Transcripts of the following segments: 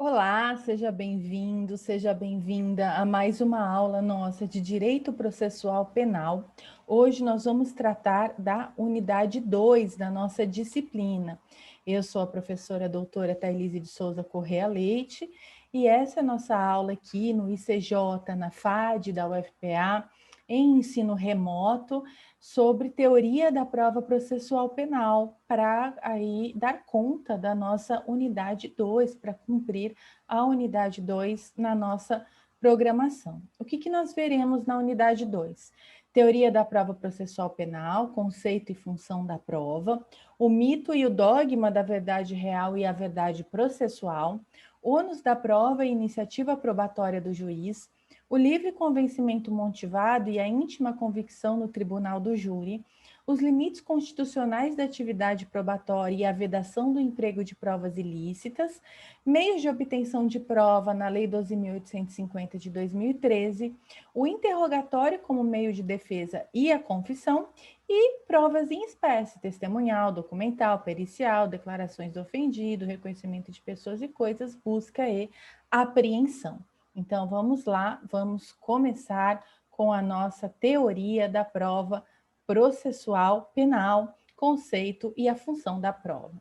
Olá, seja bem-vindo, seja bem-vinda a mais uma aula nossa de Direito Processual Penal. Hoje nós vamos tratar da unidade 2 da nossa disciplina. Eu sou a professora doutora Thailise de Souza Correa Leite e essa é a nossa aula aqui no ICJ, na FAD da UFPA, em ensino remoto, sobre teoria da prova processual penal, para aí dar conta da nossa unidade 2, para cumprir a unidade 2 na nossa programação. O que nós veremos na unidade 2? Teoria da prova processual penal, conceito e função da prova, o mito e o dogma da verdade real e a verdade processual, ônus da prova e iniciativa probatória do juiz, o livre convencimento motivado e a íntima convicção no tribunal do júri, os limites constitucionais da atividade probatória e a vedação do emprego de provas ilícitas, meios de obtenção de prova na Lei 12.850 de 2013, o interrogatório como meio de defesa e a confissão, e provas em espécie, testemunhal, documental, pericial, declarações do ofendido, reconhecimento de pessoas e coisas, busca e apreensão. Então, vamos lá, vamos começar com a nossa teoria da prova processual penal, conceito e a função da prova.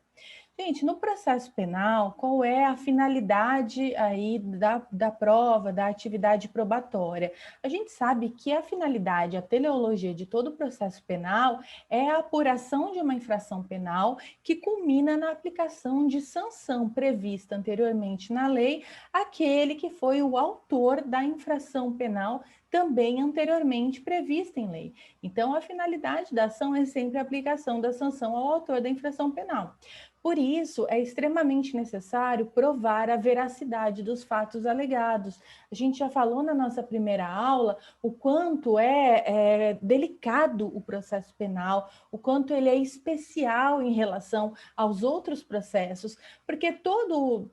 Gente, no processo penal, qual é a finalidade aí da prova, da atividade probatória? A gente sabe que a finalidade, a teleologia de todo o processo penal é a apuração de uma infração penal que culmina na aplicação de sanção prevista anteriormente na lei àquele que foi o autor da infração penal também anteriormente prevista em lei. Então, a finalidade da ação é sempre a aplicação da sanção ao autor da infração penal. Por isso, é extremamente necessário provar a veracidade dos fatos alegados. A gente já falou na nossa primeira aula o quanto é delicado o processo penal, o quanto ele é especial em relação aos outros processos, porque todo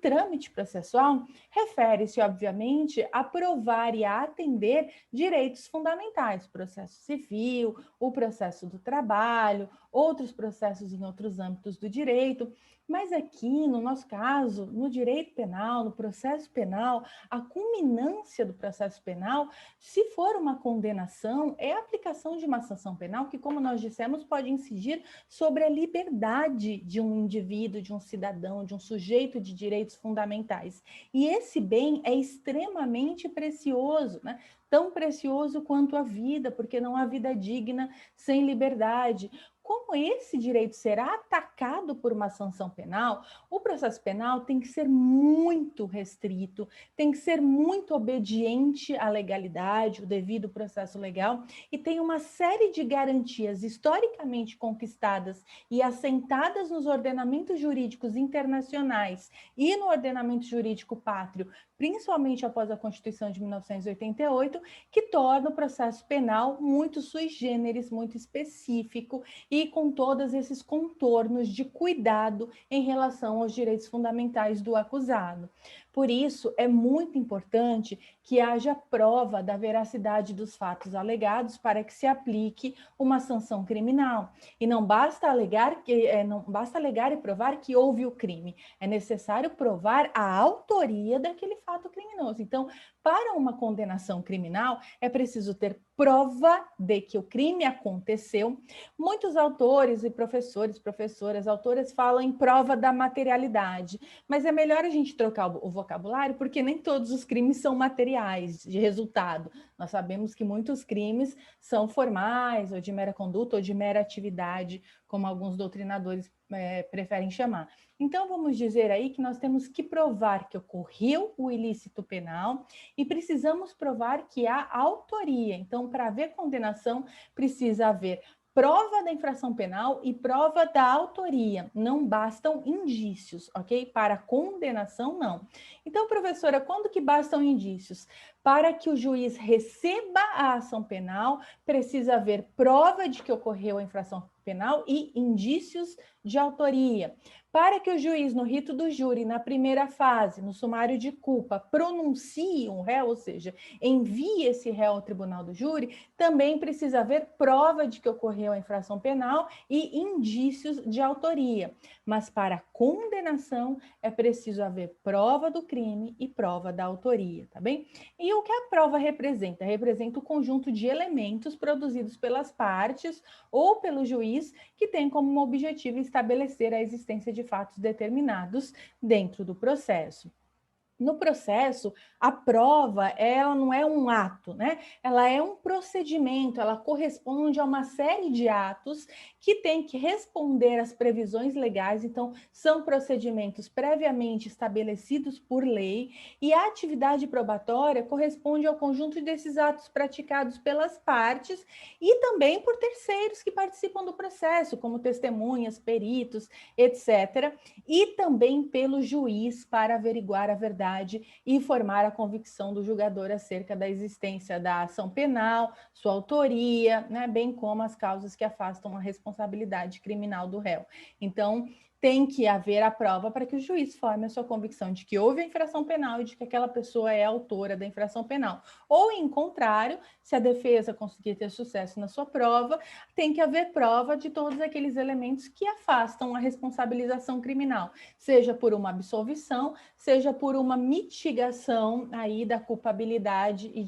trâmite processual refere-se, obviamente, a provar e a atender direitos fundamentais, processo civil, o processo do trabalho, outros processos em outros âmbitos do direito, mas aqui, no nosso caso, no direito penal, no processo penal, a culminância do processo penal, se for uma condenação, é a aplicação de uma sanção penal que, como nós dissemos, pode incidir sobre a liberdade de um indivíduo, de um cidadão, de um sujeito de direitos fundamentais. E esse bem é extremamente precioso, né? Tão precioso quanto a vida, porque não há vida digna sem liberdade. Como esse direito será atacado por uma sanção penal, o processo penal tem que ser muito restrito, tem que ser muito obediente à legalidade, o devido processo legal, e tem uma série de garantias historicamente conquistadas e assentadas nos ordenamentos jurídicos internacionais e no ordenamento jurídico pátrio, principalmente após a Constituição de 1988, que torna o processo penal muito sui generis, muito específico e com todos esses contornos de cuidado em relação aos direitos fundamentais do acusado. Por isso, é muito importante que haja prova da veracidade dos fatos alegados para que se aplique uma sanção criminal. E não basta alegar e provar que houve o crime, é necessário provar a autoria daquele fato criminoso. Então, para uma condenação criminal, é preciso ter prova de que o crime aconteceu. Muitos autores e professoras, autoras falam em prova da materialidade, mas é melhor a gente trocar o vocabulário, porque nem todos os crimes são materiais de resultado. Nós sabemos que muitos crimes são formais, ou de mera conduta, ou de mera atividade, como alguns doutrinadores preferem chamar. Então, vamos dizer aí que nós temos que provar que ocorreu o ilícito penal e precisamos provar que há autoria. Então, para haver condenação, precisa haver prova da infração penal e prova da autoria. Não bastam indícios, ok? Para condenação, não. Então, professora, quando que bastam indícios? Para que o juiz receba a ação penal, precisa haver prova de que ocorreu a infração penal e indícios de autoria. Para que o juiz, no rito do júri, na primeira fase, no sumário de culpa, pronuncie um réu, ou seja, envie esse réu ao tribunal do júri, também precisa haver prova de que ocorreu a infração penal e indícios de autoria. Mas para condenação, é preciso haver prova do crime e prova da autoria, tá bem? E o que a prova representa? Representa o conjunto de elementos produzidos pelas partes ou pelo juiz que tem como objetivo estabelecer a existência de fatos determinados dentro do processo. No processo, a prova, ela não é um ato, né? Ela é um procedimento, ela corresponde a uma série de atos que tem que responder às previsões legais, então são procedimentos previamente estabelecidos por lei, e a atividade probatória corresponde ao conjunto desses atos praticados pelas partes e também por terceiros que participam do processo, como testemunhas, peritos, etc., e também pelo juiz para averiguar a verdade e informar a convicção do julgador acerca da existência da ação penal, sua autoria, né, bem como as causas que afastam a responsabilidade criminal do réu. Então, tem que haver a prova para que o juiz forme a sua convicção de que houve a infração penal e de que aquela pessoa é autora da infração penal. Ou, em contrário, se a defesa conseguir ter sucesso na sua prova, tem que haver prova de todos aqueles elementos que afastam a responsabilização criminal, seja por uma absolvição, seja por uma mitigação aí da culpabilidade e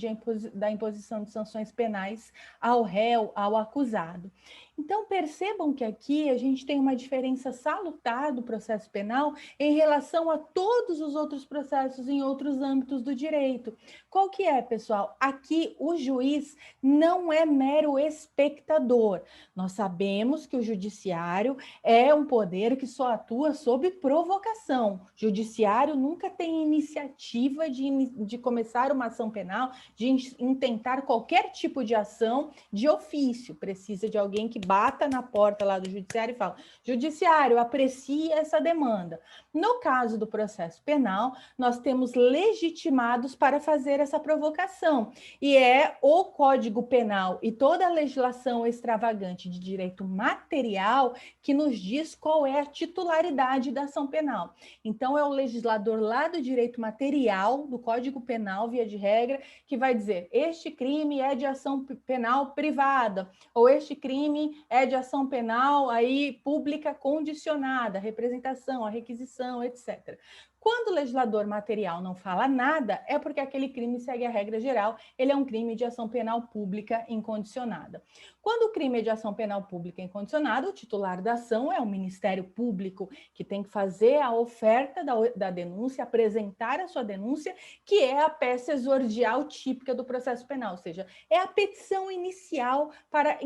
da imposição de sanções penais ao réu, ao acusado. Então, percebam que aqui a gente tem uma diferença salutar do processo penal em relação a todos os outros processos em outros âmbitos do direito. Qual que é, pessoal? Aqui o juiz não é mero espectador. Nós sabemos que o judiciário é um poder que só atua sob provocação. O judiciário nunca tem iniciativa de começar uma ação penal, de intentar qualquer tipo de ação de ofício. Precisa de alguém que bata na porta lá do judiciário e fala: judiciário, aprecie essa demanda. No caso do processo penal, nós temos legitimados para fazer essa provocação, e é o Código Penal e toda a legislação extravagante de direito material que nos diz qual é a titularidade da ação penal. Então, é o legislador lá do direito material, do Código Penal, via de regra, que vai dizer: este crime é de ação penal privada, ou este crime é de ação penal aí pública condicionada, a representação, a requisição, etc. Quando o legislador material não fala nada, é porque aquele crime segue a regra geral, ele é um crime de ação penal pública incondicionada. Quando o crime é de ação penal pública incondicionada, o titular da ação é o Ministério Público, que tem que fazer a oferta da denúncia, apresentar a sua denúncia, que é a peça exordial típica do processo penal, ou seja, é a petição inicial para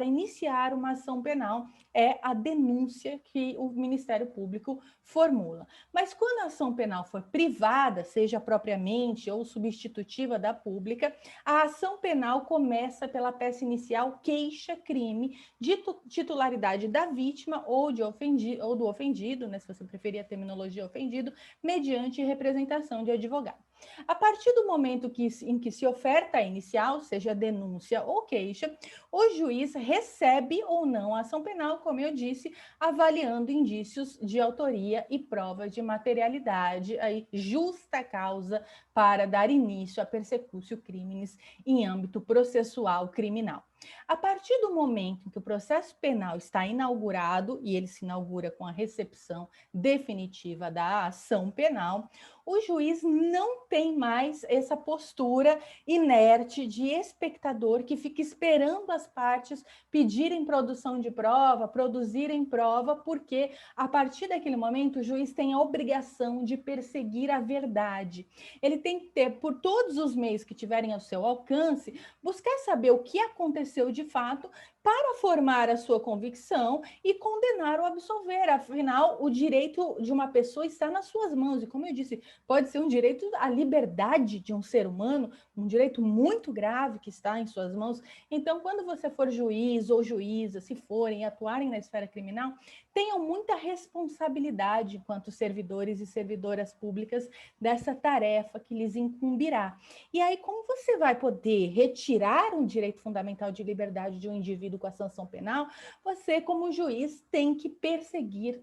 iniciar uma ação penal, é a denúncia que o Ministério Público formula. Mas quando a ação penal for privada, seja propriamente ou substitutiva da pública, a ação penal começa pela peça inicial queixa-crime de titularidade da vítima ou do ofendido, né, se você preferir a terminologia ofendido, mediante representação de advogado. A partir do momento em que se oferta a inicial, seja denúncia ou queixa, o juiz recebe ou não a ação penal, como eu disse, avaliando indícios de autoria e provas de materialidade, aí, justa causa para dar início a persecutio criminis em âmbito processual criminal. A partir do momento em que o processo penal está inaugurado, e ele se inaugura com a recepção definitiva da ação penal, o juiz não tem mais essa postura inerte de espectador que fica esperando as partes pedirem produção de prova, produzirem prova, porque a partir daquele momento o juiz tem a obrigação de perseguir a verdade. Ele tem que ter, por todos os meios que tiverem ao seu alcance, buscar saber o que aconteceu de fato para formar a sua convicção e condenar ou absolver. Afinal, o direito de uma pessoa está nas suas mãos. E como eu disse, pode ser um direito à liberdade de um ser humano, um direito muito grave que está em suas mãos. Então, quando você for juiz ou juíza, se forem atuarem na esfera criminal, tenham muita responsabilidade enquanto servidores e servidoras públicas dessa tarefa que lhes incumbirá. E aí, como você vai poder retirar um direito fundamental de liberdade de um indivíduo punido com a sanção penal, você, como juiz, tem que perseguir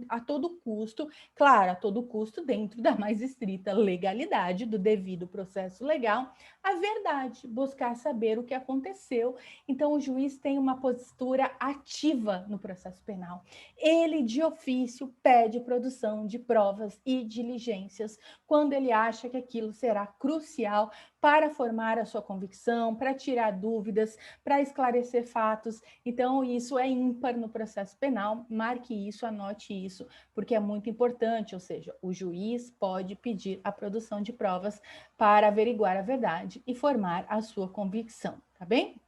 a todo custo, claro, a todo custo, dentro da mais estrita legalidade do devido processo legal, a verdade, buscar saber o que aconteceu. Então, o juiz tem uma postura ativa no processo penal. Ele, de ofício, pede produção de provas e diligências quando ele acha que aquilo será crucial para formar a sua convicção, para tirar dúvidas, para esclarecer fatos. Então, isso é ímpar no processo penal. Marque isso, anote isso, porque é muito importante. Ou seja, o juiz pode pedir a produção de provas para averiguar a verdade e formar a sua convicção, tá bem?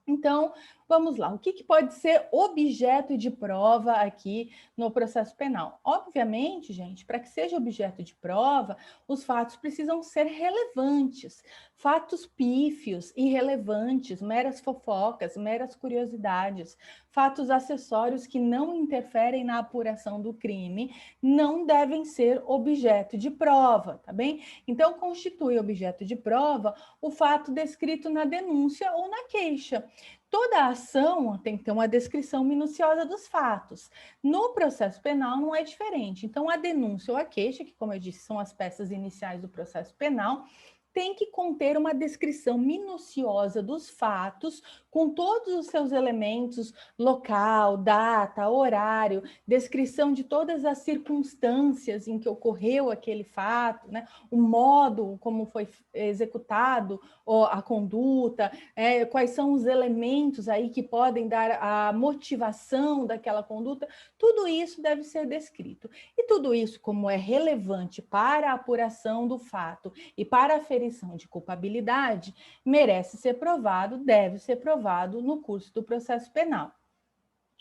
Então, vamos lá. O que pode ser objeto de prova aqui no processo penal? Obviamente, gente, para que seja objeto de prova, os fatos precisam ser relevantes. Fatos pífios, irrelevantes, meras fofocas, meras curiosidades, fatos acessórios que não interferem na apuração do crime, não devem ser objeto de prova, tá bem? Então, constitui objeto de prova o fato descrito na denúncia ou na queixa. Toda ação tem que ter uma descrição minuciosa dos fatos. No processo penal não é diferente. Então, a denúncia ou a queixa, que, como eu disse, são as peças iniciais do processo penal, tem que conter uma descrição minuciosa dos fatos, com todos os seus elementos, local, data, horário, descrição de todas as circunstâncias em que ocorreu aquele fato, né? O modo como foi executado a conduta, quais são os elementos aí que podem dar a motivação daquela conduta, tudo isso deve ser descrito. E tudo isso, como é relevante para a apuração do fato e para a aferição de culpabilidade, merece ser provado, deve ser provado no curso do processo penal.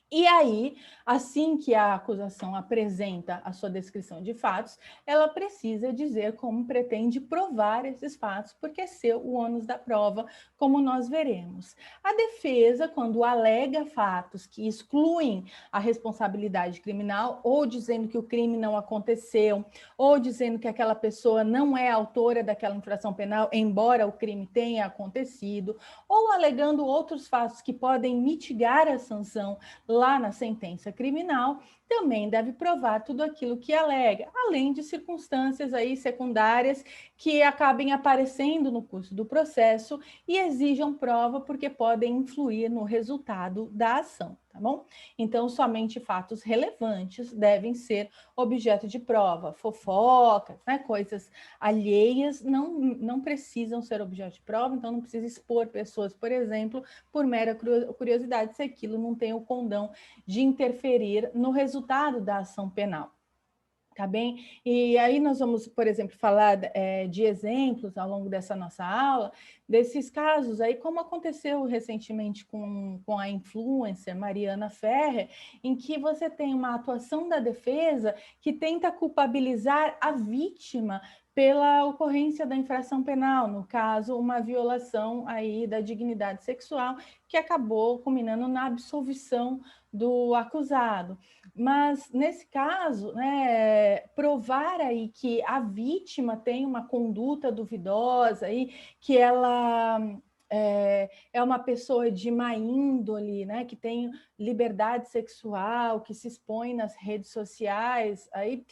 E aí, assim que a acusação apresenta a sua descrição de fatos, ela precisa dizer como pretende provar esses fatos, porque é seu o ônus da prova, como nós veremos. A defesa, quando alega fatos que excluem a responsabilidade criminal, ou dizendo que o crime não aconteceu, ou dizendo que aquela pessoa não é autora daquela infração penal, embora o crime tenha acontecido, ou alegando outros fatos que podem mitigar a sanção lá na sentença criminal, também deve provar tudo aquilo que alega, além de circunstâncias aí secundárias que acabem aparecendo no curso do processo e exijam prova porque podem influir no resultado da ação, tá bom? Então, somente fatos relevantes devem ser objeto de prova. Fofocas, né, coisas alheias não precisam ser objeto de prova, então não precisa expor pessoas, por exemplo, por mera curiosidade, se aquilo não tem o condão de interferir no resultado da ação penal. Tá bem? E aí nós vamos, por exemplo, falar de exemplos ao longo dessa nossa aula, desses casos aí, como aconteceu recentemente com a influencer Mariana Ferrer, em que você tem uma atuação da defesa que tenta culpabilizar a vítima pela ocorrência da infração penal, no caso, uma violação aí da dignidade sexual, que acabou culminando na absolvição do acusado. Mas, nesse caso, né, provar aí que a vítima tem uma conduta duvidosa, aí, que ela é uma pessoa de má índole, né, que tem liberdade sexual, que se expõe nas redes sociais, aí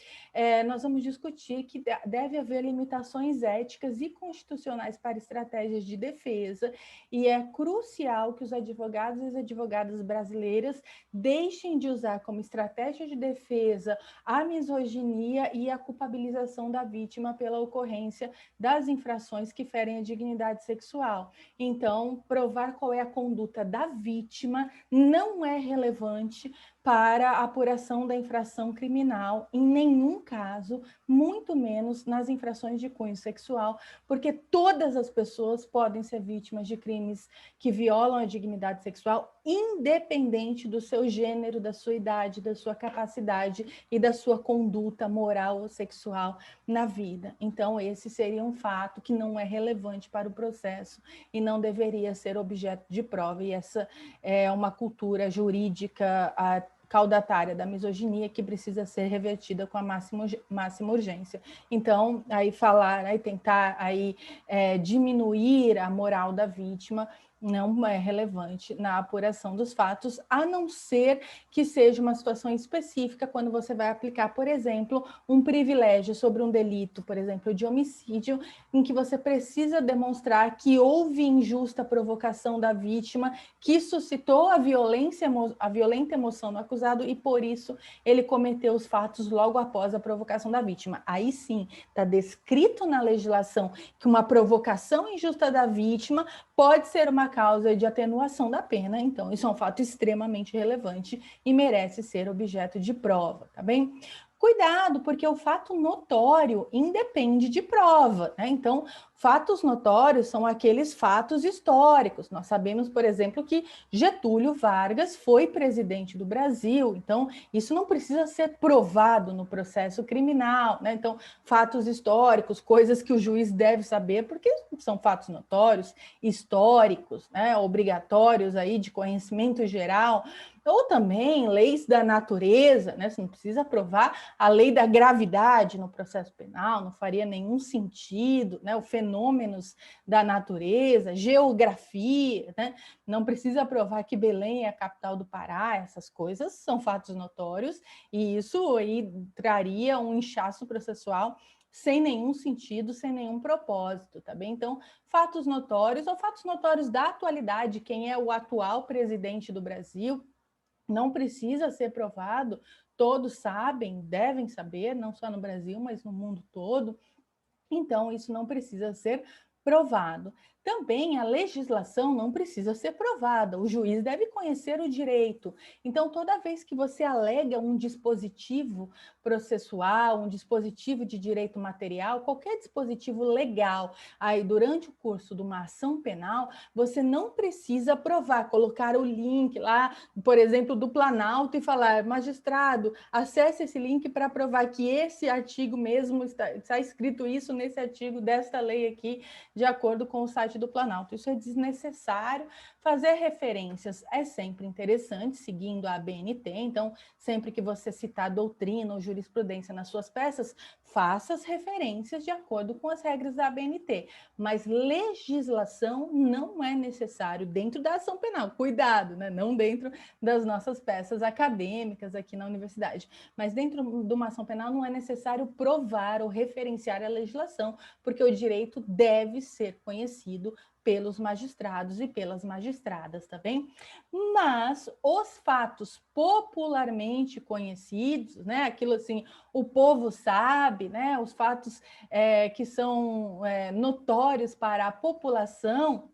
nós vamos discutir que deve haver limitações éticas e constitucionais para estratégias de defesa, e é crucial que os advogados e as advogadas brasileiras deixem de usar como estratégia de defesa a misoginia e a culpabilização da vítima pela ocorrência das infrações que ferem a dignidade sexual. Então, provar qual é a conduta da vítima não é relevante para a apuração da infração criminal, em nenhum caso, muito menos nas infrações de cunho sexual, porque todas as pessoas podem ser vítimas de crimes que violam a dignidade sexual, independente do seu gênero, da sua idade, da sua capacidade e da sua conduta moral ou sexual na vida. Então, esse seria um fato que não é relevante para o processo e não deveria ser objeto de prova. E essa é uma cultura jurídica caudatária da misoginia que precisa ser revertida com a máxima urgência. Então, aí falar, aí tentar aí, diminuir a moral da vítima não é relevante na apuração dos fatos, a não ser que seja uma situação específica, quando você vai aplicar, por exemplo, um privilégio sobre um delito, por exemplo, de homicídio, em que você precisa demonstrar que houve injusta provocação da vítima, que suscitou a violenta emoção no acusado e, por isso, ele cometeu os fatos logo após a provocação da vítima. Aí sim, está descrito na legislação que uma provocação injusta da vítima pode ser uma causa de atenuação da pena, então isso é um fato extremamente relevante e merece ser objeto de prova, tá bem? Cuidado, porque o fato notório independe de prova, né? Então, fatos notórios são aqueles fatos históricos. Nós sabemos, por exemplo, que Getúlio Vargas foi presidente do Brasil, então isso não precisa ser provado no processo criminal, né? Então, fatos históricos, coisas que o juiz deve saber, porque são fatos notórios, históricos, né? Obrigatórios aí de conhecimento geral, ou também leis da natureza, né? Você não precisa provar a lei da gravidade no processo penal, não faria nenhum sentido, né? Os fenômenos da natureza, geografia, né? Não precisa provar que Belém é a capital do Pará, essas coisas são fatos notórios, e isso aí traria um inchaço processual sem nenhum sentido, sem nenhum propósito, tá bem? Então, fatos notórios ou fatos notórios da atualidade, quem é o atual presidente do Brasil, não precisa ser provado, todos sabem, devem saber, não só no Brasil, mas no mundo todo. Então, isso não precisa ser provado. Também a legislação não precisa ser provada, o juiz deve conhecer o direito. Então, toda vez que você alega um dispositivo processual, um dispositivo de direito material, qualquer dispositivo legal, aí durante o curso de uma ação penal, você não precisa provar, colocar o link lá, por exemplo, do Planalto e falar, magistrado, acesse esse link para provar que esse artigo mesmo está escrito isso nesse artigo desta lei aqui, de acordo com o site do Planalto. Isso é desnecessário. Fazer referências é sempre interessante, seguindo a ABNT. Então, sempre que você citar doutrina ou jurisprudência nas suas peças, faça as referências de acordo com as regras da ABNT. Mas legislação não é necessário dentro da ação penal. Cuidado, né? Não dentro das nossas peças acadêmicas aqui na universidade. Mas dentro de uma ação penal não é necessário provar ou referenciar a legislação, porque o direito deve ser conhecido pelos magistrados e pelas magistradas, tá bem? Mas os fatos popularmente conhecidos, né? Aquilo assim, o povo sabe, né? Os fatos que são notórios para a população,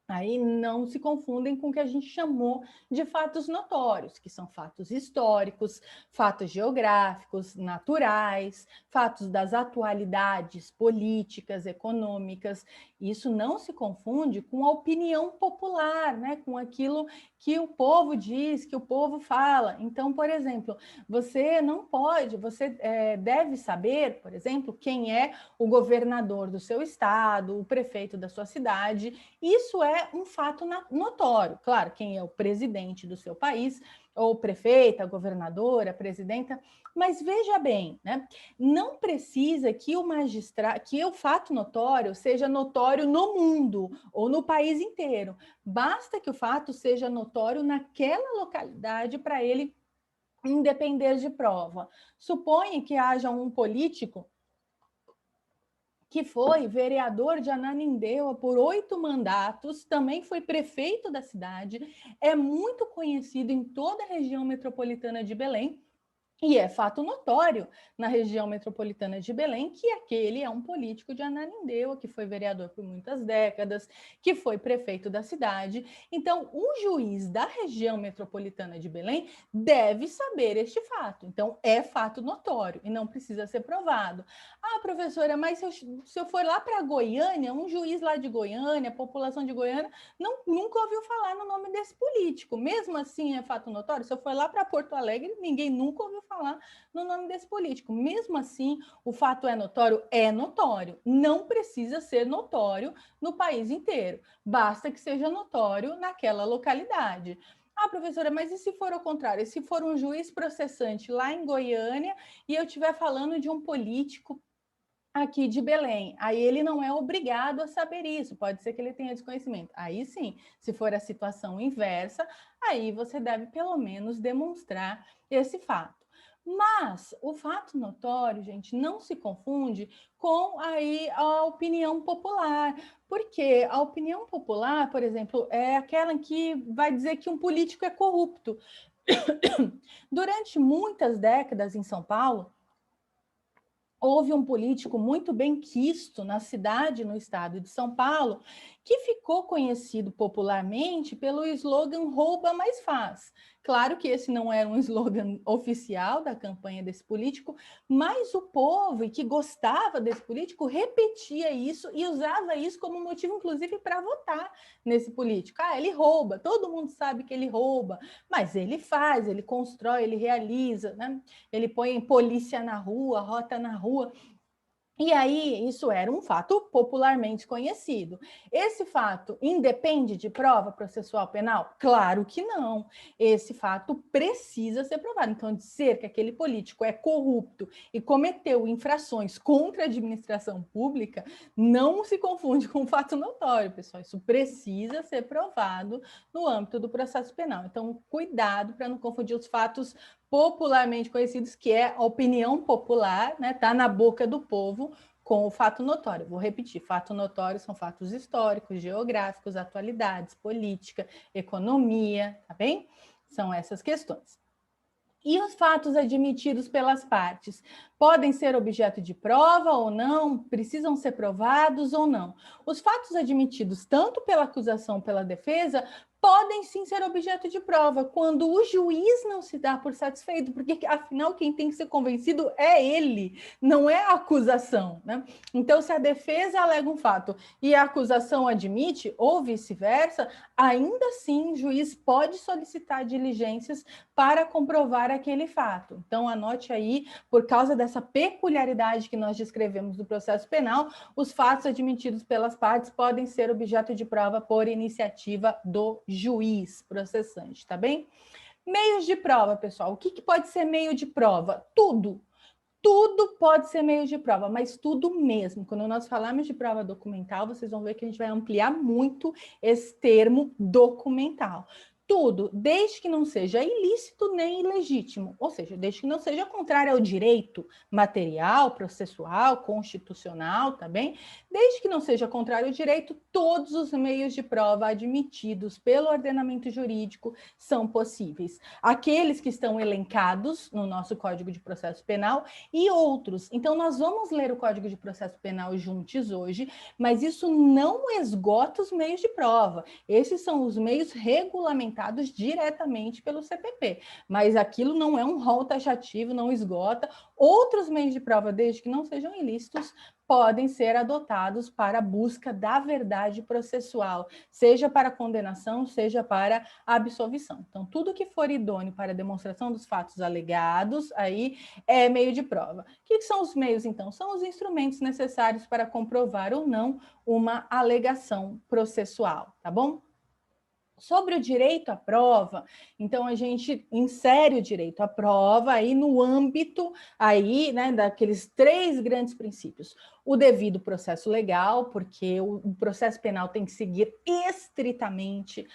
aí não se confundem com o que a gente chamou de fatos notórios, que são fatos históricos, fatos geográficos, naturais, fatos das atualidades políticas, econômicas. Isso não se confunde com a opinião popular, né? Com aquilo que o povo diz, que o povo fala. Então, por exemplo, você não pode, você deve saber, por exemplo, quem é o governador do seu estado, o prefeito da sua cidade. Isso é um fato notório. Claro, quem é o presidente do seu país, ou prefeita, governadora, presidenta, mas veja bem, né? Não precisa que o magistrado, que o fato notório seja notório no mundo ou no país inteiro. Basta que o fato seja notório naquela localidade para ele independer de prova. Suponha que haja um político que foi vereador de Ananindeua por 8 mandatos, também foi prefeito da cidade, é muito conhecido em toda a região metropolitana de Belém, e é fato notório na região metropolitana de Belém que aquele é um político de Ananindeua, que foi vereador por muitas décadas, que foi prefeito da cidade. Então, o juiz da região metropolitana de Belém deve saber este fato. Então, é fato notório e não precisa ser provado. Ah, professora, mas se eu for lá para Goiânia, um juiz lá de Goiânia, a população de Goiânia, nunca ouviu falar no nome desse político. Mesmo assim, é fato notório. Se eu for lá para Porto Alegre, ninguém nunca ouviu falar no nome desse político. Mesmo assim, o fato é notório? É notório. Não precisa ser notório no país inteiro. Basta que seja notório naquela localidade. Ah, professora, mas e se for ao contrário? E se for um juiz processante lá em Goiânia e eu estiver falando de um político aqui de Belém. Aí ele não é obrigado a saber isso, pode ser que ele tenha desconhecimento. Aí sim, se for a situação inversa, aí você deve pelo menos demonstrar esse fato. Mas o fato notório, gente, não se confunde com aí a opinião popular, porque a opinião popular, por exemplo, é aquela que vai dizer que um político é corrupto. Durante muitas décadas em São Paulo, houve um político muito bem quisto na cidade, no estado de São Paulo, que ficou conhecido popularmente pelo slogan "Rouba, mas faz". Claro que esse não era um slogan oficial da campanha desse político, mas o povo que gostava desse político repetia isso e usava isso como motivo, inclusive, para votar nesse político. Ah, ele rouba, todo mundo sabe que ele rouba, mas ele faz, ele constrói, ele realiza, né? Ele põe polícia na rua, rota na rua. E aí, isso era um fato popularmente conhecido. Esse fato independe de prova processual penal? Claro que não. Esse fato precisa ser provado. Então, dizer que aquele político é corrupto e cometeu infrações contra a administração pública não se confunde com um fato notório, pessoal. Isso precisa ser provado no âmbito do processo penal. Então, cuidado para não confundir os fatos popularmente conhecidos, que é a opinião popular, né? Tá na boca do povo, com o fato notório. Vou repetir: fato notório são fatos históricos, geográficos, atualidades, política, economia, tá bem? São essas questões. E os fatos admitidos pelas partes podem ser objeto de prova ou não? Precisam ser provados ou não? Os fatos admitidos tanto pela acusação pela defesa podem sim ser objeto de prova, quando o juiz não se dá por satisfeito, porque afinal quem tem que ser convencido é ele, não é a acusação, né? Então, se a defesa alega um fato e a acusação admite, ou vice-versa, ainda assim o juiz pode solicitar diligências para comprovar aquele fato. Então, anote aí, por causa dessa peculiaridade que nós descrevemos do processo penal, os fatos admitidos pelas partes podem ser objeto de prova por iniciativa do juiz processante, tá bem? Meios de prova, pessoal. O que pode ser meio de prova? Tudo. Tudo pode ser meio de prova, mas tudo mesmo. Quando nós falarmos de prova documental, vocês vão ver que a gente vai ampliar muito esse termo documental. Tudo, desde que não seja ilícito nem ilegítimo, ou seja, desde que não seja contrário ao direito material, processual, constitucional, tá bem? Desde que não seja contrário ao direito, todos os meios de prova admitidos pelo ordenamento jurídico são possíveis. Aqueles que estão elencados no nosso Código de Processo Penal e outros. Então, nós vamos ler o Código de Processo Penal juntos hoje, mas isso não esgota os meios de prova. Esses são os meios regulamentados diretamente pelo CPP, mas aquilo não é um rol taxativo, não esgota. Outros meios de prova, desde que não sejam ilícitos, podem ser adotados para a busca da verdade processual, seja para condenação, seja para absolvição. Então, tudo que for idôneo para a demonstração dos fatos alegados, aí é meio de prova. O que são os meios, então? São os instrumentos necessários para comprovar ou não uma alegação processual, tá bom? Sobre o direito à prova, então a gente insere o direito à prova aí no âmbito aí, né, daqueles três grandes princípios. O devido processo legal, porque o processo penal tem que seguir estritamente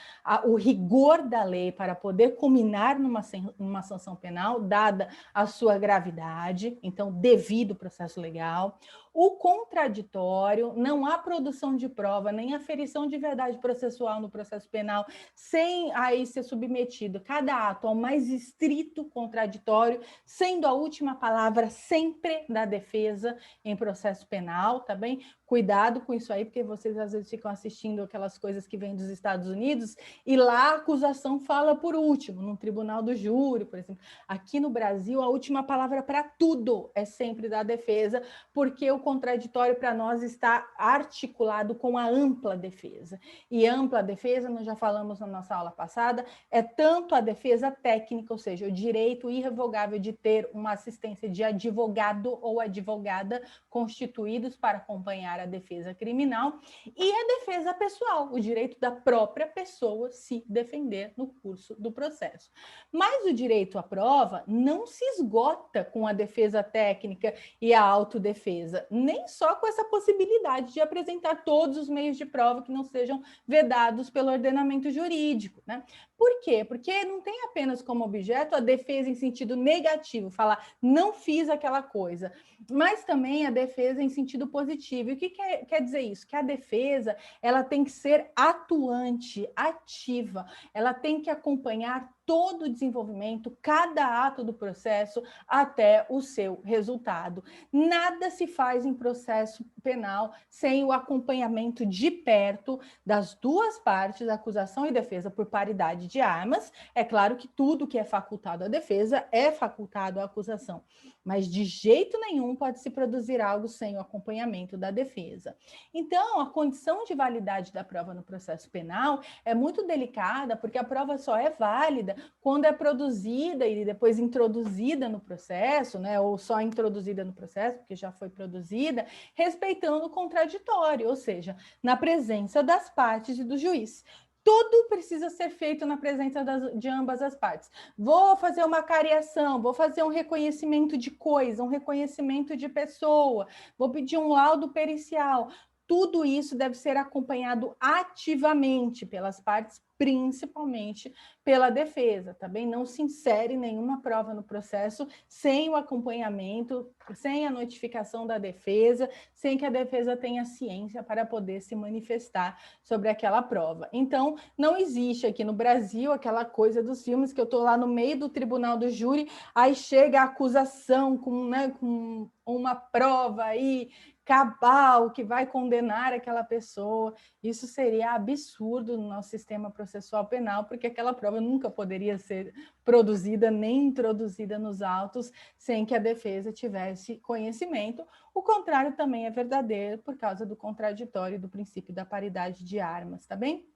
o rigor da lei para poder culminar numa sanção penal, dada a sua gravidade, então devido processo legal. O contraditório, não há produção de prova, nem aferição de verdade processual no processo penal, sem aí ser submetido cada ato ao mais estrito contraditório, sendo a última palavra sempre da defesa em processo penal, tá bem? Cuidado com isso aí, porque vocês às vezes ficam assistindo aquelas coisas que vêm dos Estados Unidos e lá a acusação fala por último, no tribunal do júri, por exemplo. Aqui no Brasil, a última palavra para tudo é sempre da defesa, porque o contraditório para nós está articulado com a ampla defesa. E ampla defesa, nós já falamos na nossa aula passada, é tanto a defesa técnica, ou seja, o direito irrevogável de ter uma assistência de advogado ou advogada constituído instituídos para acompanhar a defesa criminal e a defesa pessoal, o direito da própria pessoa se defender no curso do processo. Mas o direito à prova não se esgota com a defesa técnica e a autodefesa, nem só com essa possibilidade de apresentar todos os meios de prova que não sejam vedados pelo ordenamento jurídico, né? Por quê? Porque não tem apenas como objeto a defesa em sentido negativo, falar não fiz aquela coisa, mas também a defesa em sentido positivo. E o que quer dizer isso? Que a defesa ela tem que ser atuante, ativa, ela tem que acompanhar todo o desenvolvimento, cada ato do processo até o seu resultado. Nada se faz em processo penal sem o acompanhamento de perto das duas partes, acusação e defesa, por paridade de armas. É claro que tudo que é facultado à defesa é facultado à acusação, mas de jeito nenhum pode se produzir algo sem o acompanhamento da defesa. Então, a condição de validade da prova no processo penal é muito delicada, porque a prova só é válida quando é produzida e depois introduzida no processo, né, ou só introduzida no processo, porque já foi produzida, respeitando o contraditório, ou seja, na presença das partes e do juiz. Tudo precisa ser feito na presença de ambas as partes. Vou fazer uma cariação, vou fazer um reconhecimento de coisa, um reconhecimento de pessoa, vou pedir um laudo pericial. Tudo isso deve ser acompanhado ativamente pelas partes, principalmente pela defesa, tá bem? Não se insere nenhuma prova no processo sem o acompanhamento, sem a notificação da defesa, sem que a defesa tenha ciência para poder se manifestar sobre aquela prova. Então, não existe aqui no Brasil aquela coisa dos filmes que eu estou lá no meio do tribunal do júri, aí chega a acusação com uma prova aí cabal que vai condenar aquela pessoa. Isso seria absurdo no nosso sistema processual penal, porque aquela prova nunca poderia ser produzida nem introduzida nos autos sem que a defesa tivesse conhecimento. O contrário também é verdadeiro por causa do contraditório do princípio da paridade de armas, tá bem?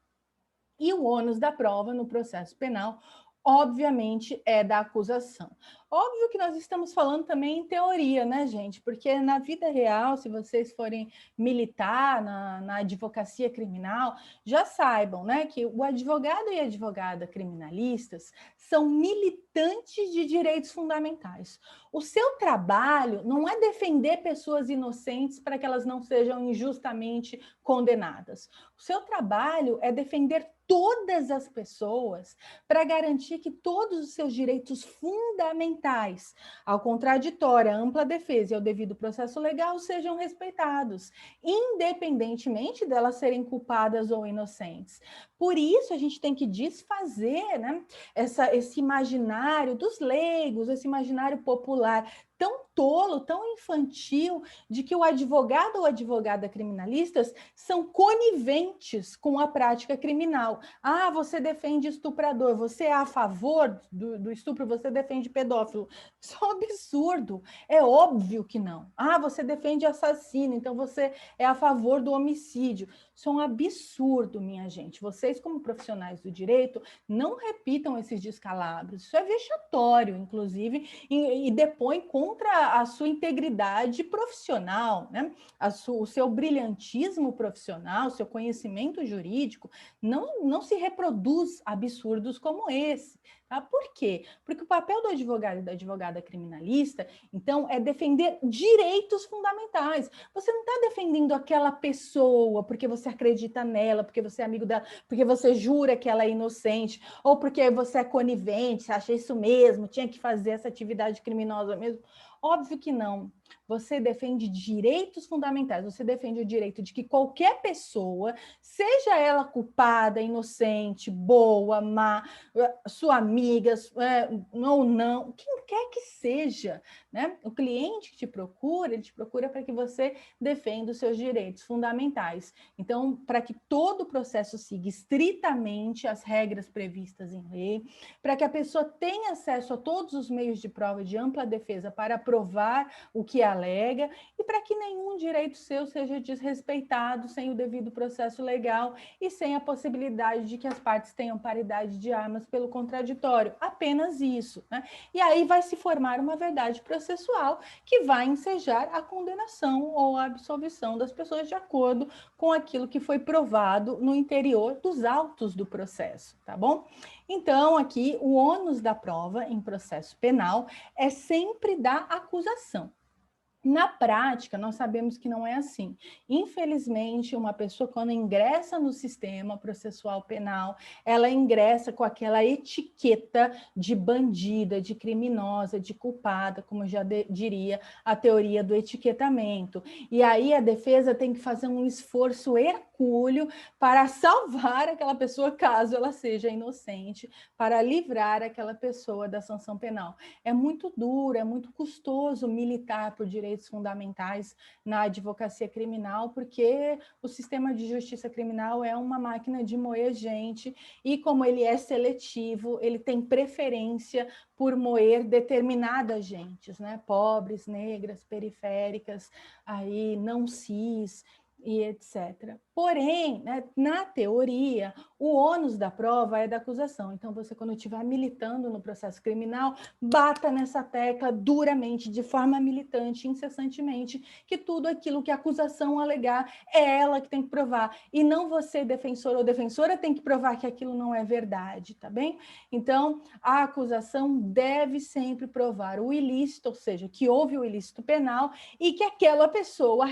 E o ônus da prova no processo penal, obviamente, é da acusação. Óbvio que nós estamos falando também em teoria, né, gente? Porque na vida real, se vocês forem militar na advocacia criminal, já saibam, né, que o advogado e a advogada criminalistas são militantes de direitos fundamentais. O seu trabalho não é defender pessoas inocentes para que elas não sejam injustamente condenadas. O seu trabalho é defender todas as pessoas para garantir que todos os seus direitos fundamentais, ao contraditório, à ampla defesa e ao devido processo legal sejam respeitados, independentemente delas serem culpadas ou inocentes. Por isso, a gente tem que desfazer, né, esse imaginário dos leigos, esse imaginário popular tão tolo, tão infantil, de que o advogado ou advogada criminalistas são coniventes com a prática criminal. Ah, você defende estuprador, você é a favor do estupro, você defende pedófilo. Isso é um absurdo, é óbvio que não. Ah, você defende assassino, então você é a favor do homicídio. Isso é um absurdo, minha gente. Vocês, como profissionais do direito, não repitam esses descalabros. Isso é vexatório, inclusive, e depõe contra a sua integridade profissional, né? O seu brilhantismo profissional, o seu conhecimento jurídico, não se reproduz absurdos como esse. Tá? Por quê? Porque o papel do advogado e da advogada criminalista, então, é defender direitos fundamentais. Você não está defendendo aquela pessoa porque você acredita nela, porque você é amigo dela, porque você jura que ela é inocente, ou porque você é conivente, você acha isso mesmo, tinha que fazer essa atividade criminosa mesmo. Óbvio que não. Você defende direitos fundamentais, você defende o direito de que qualquer pessoa, seja ela culpada, inocente, boa, má, sua amiga, ou não, quem quer que seja, né? O cliente que te procura, ele te procura para que você defenda os seus direitos fundamentais. Então, para que todo o processo siga estritamente as regras previstas em lei, para que a pessoa tenha acesso a todos os meios de prova de ampla defesa para provar o que a alega e para que nenhum direito seu seja desrespeitado sem o devido processo legal e sem a possibilidade de que as partes tenham paridade de armas pelo contraditório. Apenas isso, né? E aí vai se formar uma verdade processual que vai ensejar a condenação ou a absolvição das pessoas de acordo com aquilo que foi provado no interior dos autos do processo, tá bom? Então, aqui, o ônus da prova em processo penal é sempre da acusação. Na prática, nós sabemos que não é assim. Infelizmente, uma pessoa, quando ingressa no sistema processual penal, ela ingressa com aquela etiqueta de bandida, de criminosa, de culpada, como já diria a teoria do etiquetamento. E aí a defesa tem que fazer um esforço hercúleo para salvar aquela pessoa, caso ela seja inocente, para livrar aquela pessoa da sanção penal. É muito duro, é muito custoso militar por direitos fundamentais na advocacia criminal, porque o sistema de justiça criminal é uma máquina de moer gente e, como ele é seletivo, ele tem preferência por moer determinadas gentes, né? Pobres, negras, periféricas, aí não cis e etc. Porém, né, na teoria, o ônus da prova é da acusação. Então, você, quando estiver militando no processo criminal, bata nessa tecla duramente, de forma militante, incessantemente, que tudo aquilo que a acusação alegar é ela que tem que provar, e não você, defensor ou defensora, tem que provar que aquilo não é verdade, tá bem? Então, a acusação deve sempre provar o ilícito, ou seja, que houve o ilícito penal e que aquela pessoa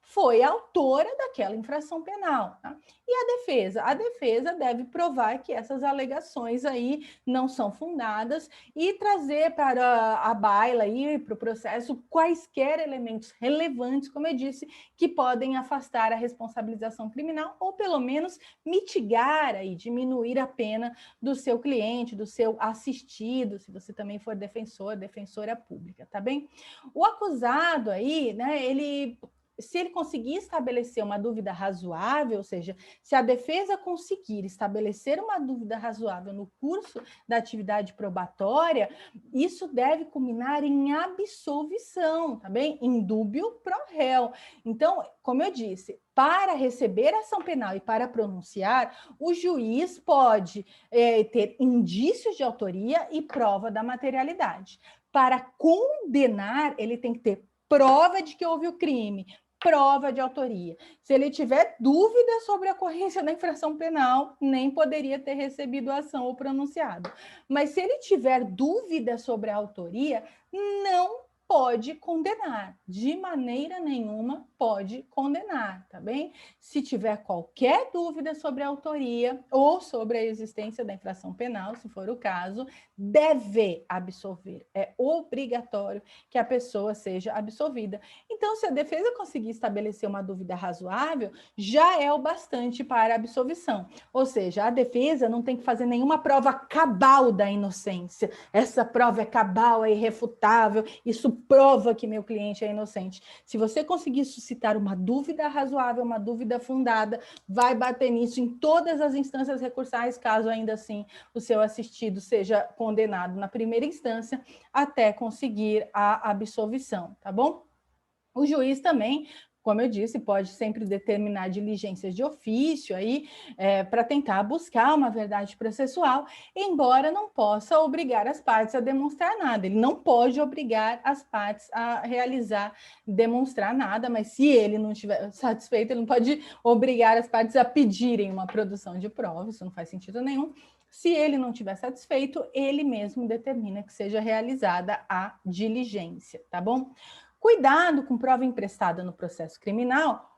foi autora daquela infração penal. Tá? E a defesa? A defesa deve provar que essas alegações aí não são fundadas e trazer para a baila aí, para o processo, quaisquer elementos relevantes, como eu disse, que podem afastar a responsabilização criminal ou pelo menos mitigar aí, diminuir a pena do seu cliente, do seu assistido, se você também for defensor, defensora pública, tá bem? O acusado aí, né, se ele conseguir estabelecer uma dúvida razoável, ou seja, se a defesa conseguir estabelecer uma dúvida razoável no curso da atividade probatória, isso deve culminar em absolvição, tá bem? Em dúbio pro réu. Então, como eu disse, para receber ação penal e para pronunciar, o juiz pode ter indícios de autoria e prova da materialidade. Para condenar, ele tem que ter prova de que houve o crime, prova de autoria. Se ele tiver dúvida sobre a ocorrência da infração penal, nem poderia ter recebido a ação ou pronunciado. Mas se ele tiver dúvida sobre a autoria, não pode condenar, de maneira nenhuma pode condenar, tá bem? Se tiver qualquer dúvida sobre a autoria ou sobre a existência da infração penal, se for o caso, deve absolver. É obrigatório que a pessoa seja absolvida. Então, se a defesa conseguir estabelecer uma dúvida razoável, já é o bastante para a absolvição. Ou seja, a defesa não tem que fazer nenhuma prova cabal da inocência. Essa prova é cabal, é irrefutável, isso prova que meu cliente é inocente. Se você conseguir suscitar uma dúvida razoável, uma dúvida fundada, vai bater nisso em todas as instâncias recursais, caso ainda assim o seu assistido seja condenado na primeira instância, até conseguir a absolvição, tá bom? O juiz também, como eu disse, pode sempre determinar diligências de ofício aí para tentar buscar uma verdade processual, embora não possa obrigar as partes a demonstrar nada. Ele não pode obrigar as partes a demonstrar nada, mas se ele não estiver satisfeito, ele não pode obrigar as partes a pedirem uma produção de prova, isso não faz sentido nenhum. Se ele não estiver satisfeito, ele mesmo determina que seja realizada a diligência, tá bom? Cuidado com prova emprestada no processo criminal,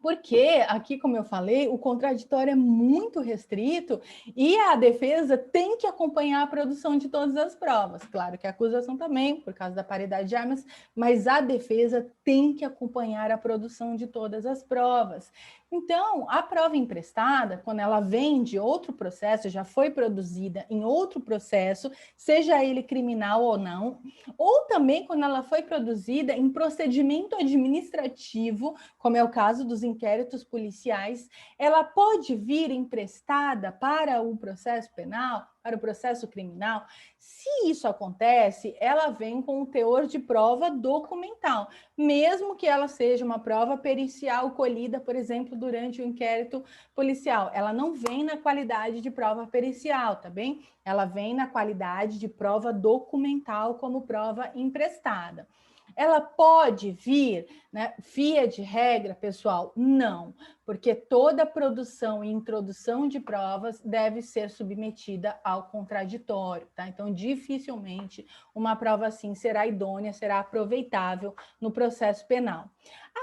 porque aqui, como eu falei, o contraditório é muito restrito e a defesa tem que acompanhar a produção de todas as provas. Claro que a acusação também, por causa da paridade de armas, mas a defesa tem que acompanhar a produção de todas as provas. Então, a prova emprestada, quando ela vem de outro processo, já foi produzida em outro processo, seja ele criminal ou não, ou também quando ela foi produzida em procedimento administrativo, como é o caso dos dos inquéritos policiais, ela pode vir emprestada para o processo penal, para o processo criminal? Se isso acontece, ela vem com um teor de prova documental, mesmo que ela seja uma prova pericial colhida, por exemplo, durante o inquérito policial. Ela não vem na qualidade de prova pericial, tá bem? Ela vem na qualidade de prova documental como prova emprestada. Ela pode vir, né, via de regra, pessoal? Não, porque toda produção e introdução de provas deve ser submetida ao contraditório, tá? Então, dificilmente uma prova assim será idônea, será aproveitável no processo penal.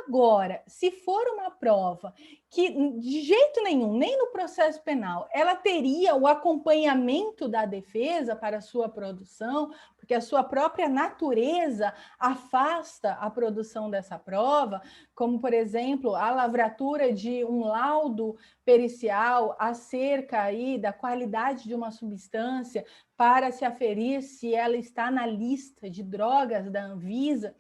Agora, se for uma prova que de jeito nenhum, nem no processo penal, ela teria o acompanhamento da defesa para a sua produção, porque a sua própria natureza afasta a produção dessa prova, como, por exemplo, a lavratura de um laudo pericial acerca aí da qualidade de uma substância para se aferir se ela está na lista de drogas da Anvisa.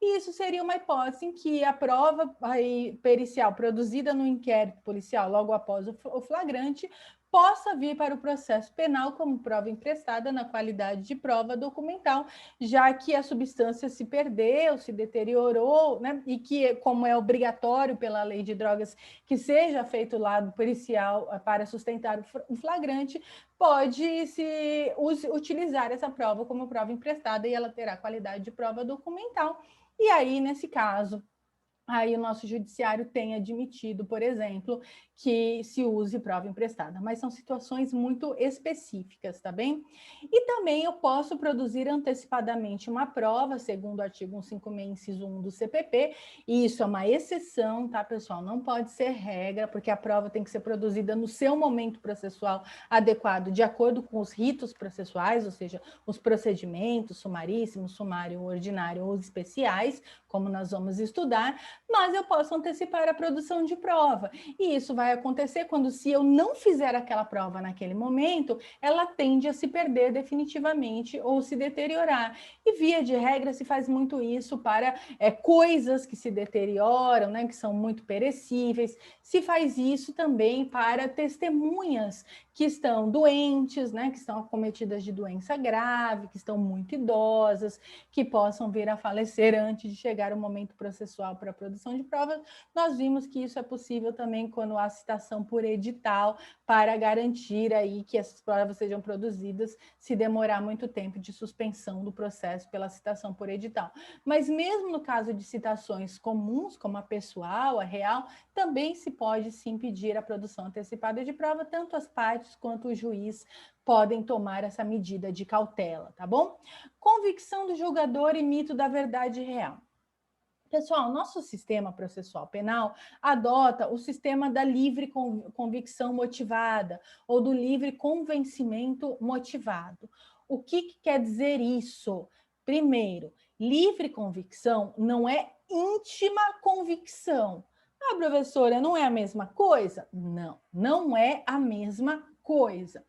E isso seria uma hipótese em que a prova aí, pericial produzida no inquérito policial logo após o flagrante possa vir para o processo penal como prova emprestada na qualidade de prova documental, já que a substância se perdeu, se deteriorou, né? E que, como é obrigatório pela lei de drogas que seja feito o lado pericial para sustentar o flagrante, pode-se utilizar essa prova como prova emprestada e ela terá qualidade de prova documental. E aí, nesse caso, aí o nosso judiciário tem admitido, por exemplo, que se use prova emprestada, mas são situações muito específicas, tá bem? E também eu posso produzir antecipadamente uma prova, segundo o artigo 156, inciso 1 do CPP, e isso é uma exceção, tá, pessoal? Não pode ser regra, porque a prova tem que ser produzida no seu momento processual adequado, de acordo com os ritos processuais, ou seja, os procedimentos sumaríssimos, sumário ordinário ou especiais, como nós vamos estudar, mas eu posso antecipar a produção de prova. E isso vai acontecer quando, se eu não fizer aquela prova naquele momento, ela tende a se perder definitivamente ou se deteriorar. E, via de regra, se faz muito isso para coisas que se deterioram, né, que são muito perecíveis. Se faz isso também para testemunhas que estão doentes, né, que estão acometidas de doença grave, que estão muito idosas, que possam vir a falecer antes de chegar o momento processual para a produção de provas. Nós vimos que isso é possível também quando há citação por edital para garantir aí que essas provas sejam produzidas se demorar muito tempo de suspensão do processo pela citação por edital. Mas mesmo no caso de citações comuns, como a pessoal, a real, também se pode sim pedir a produção antecipada de prova, tanto as partes quanto o juiz podem tomar essa medida de cautela, tá bom? Convicção do julgador e mito da verdade real. Pessoal, nosso sistema processual penal adota o sistema da livre convicção motivada ou do livre convencimento motivado. O que quer dizer isso? Primeiro, livre convicção não é íntima convicção. Ah, professora, não é a mesma coisa? Não, não é a mesma coisa.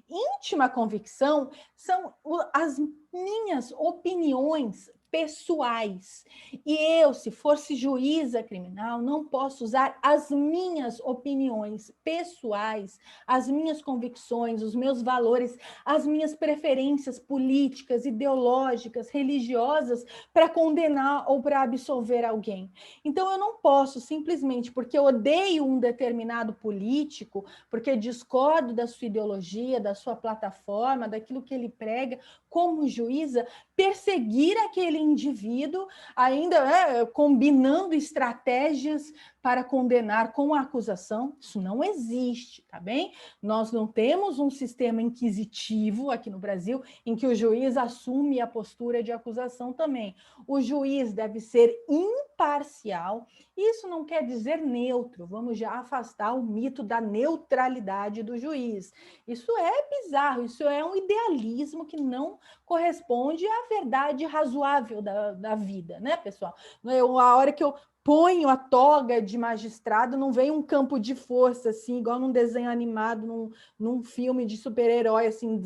Íntima convicção são as minhas opiniões pessoais. E eu, se fosse juíza criminal, não posso usar as minhas opiniões pessoais, as minhas convicções, os meus valores, as minhas preferências políticas, ideológicas, religiosas para condenar ou para absolver alguém. Então, eu não posso simplesmente porque eu odeio um determinado político, porque discordo da sua ideologia, da sua plataforma, daquilo que ele prega, como juíza, perseguir aquele indivíduo, ainda combinando estratégias para condenar com a acusação. Isso não existe, tá bem? Nós não temos um sistema inquisitivo aqui no Brasil em que o juiz assume a postura de acusação também. O juiz deve ser imparcial. Isso não quer dizer neutro. Vamos já afastar o mito da neutralidade do juiz. Isso é bizarro, isso é um idealismo que não corresponde à verdade razoável da vida, né, pessoal? A hora que eu ponho a toga de magistrado, não vem um campo de força, assim, igual num desenho animado, num filme de super-herói, assim,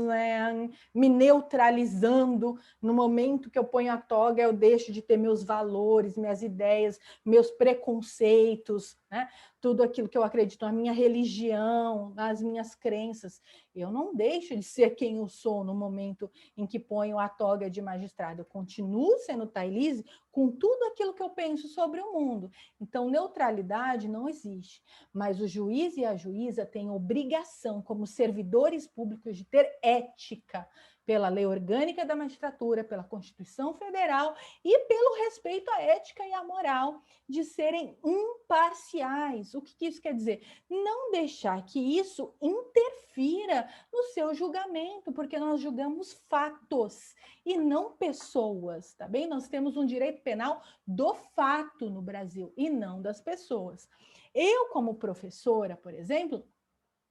né, me neutralizando. No momento que eu ponho a toga, eu deixo de ter meus valores, minhas ideias, meus preconceitos, né? Tudo aquilo que eu acredito, a minha religião, as minhas crenças. Eu não deixo de ser quem eu sou no momento em que ponho a toga de magistrado. Eu continuo sendo Thailise com tudo aquilo que eu penso sobre o mundo. Então, neutralidade não existe. Mas o juiz e a juíza têm obrigação, como servidores públicos, de ter ética pela lei orgânica da magistratura, pela Constituição Federal e pelo respeito à ética e à moral, de serem imparciais. O que isso quer dizer? Não deixar que isso interfira no seu julgamento, porque nós julgamos fatos e não pessoas, tá bem? Nós temos um direito penal do fato no Brasil e não das pessoas. Eu, como professora, por exemplo,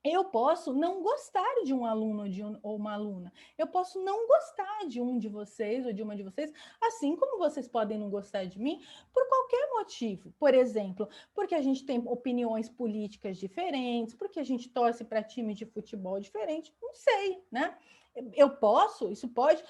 eu posso não gostar de um aluno ou uma aluna. Eu posso não gostar de um de vocês ou de uma de vocês, assim como vocês podem não gostar de mim por qualquer motivo. Por exemplo, porque a gente tem opiniões políticas diferentes, porque a gente torce para time de futebol diferente, não sei, né? Eu posso, isso pode,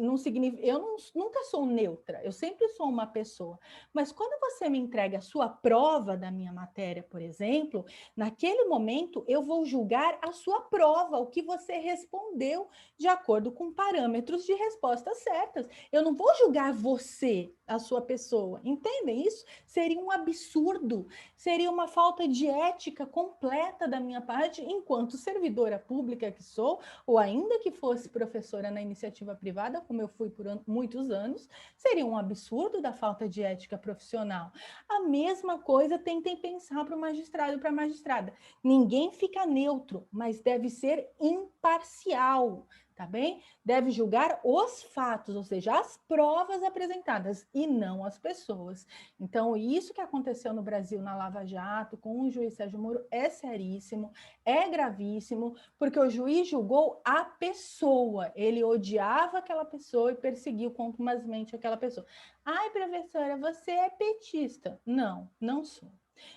não significa, nunca sou neutra, eu sempre sou uma pessoa. Mas quando você me entrega a sua prova da minha matéria, por exemplo, naquele momento, eu vou julgar a sua prova, o que você respondeu de acordo com parâmetros de respostas certas. Eu não vou julgar você, a sua pessoa. Entendem isso? Seria um absurdo, seria uma falta de ética completa da minha parte, enquanto servidora pública que sou, ou ainda que fosse professora na iniciativa privada, como eu fui por muitos anos, seria um absurdo da falta de ética profissional. A mesma coisa tentem pensar para o magistrado e para a magistrada. Ninguém fica neutro, mas deve ser imparcial, tá bem? Deve julgar os fatos, ou seja, as provas apresentadas e não as pessoas. Então, isso que aconteceu no Brasil na Lava Jato com o juiz Sérgio Moro é seríssimo, é gravíssimo, porque o juiz julgou a pessoa, ele odiava aquela pessoa e perseguiu contumazmente aquela pessoa. Ai, professora, você é petista. Não, não sou.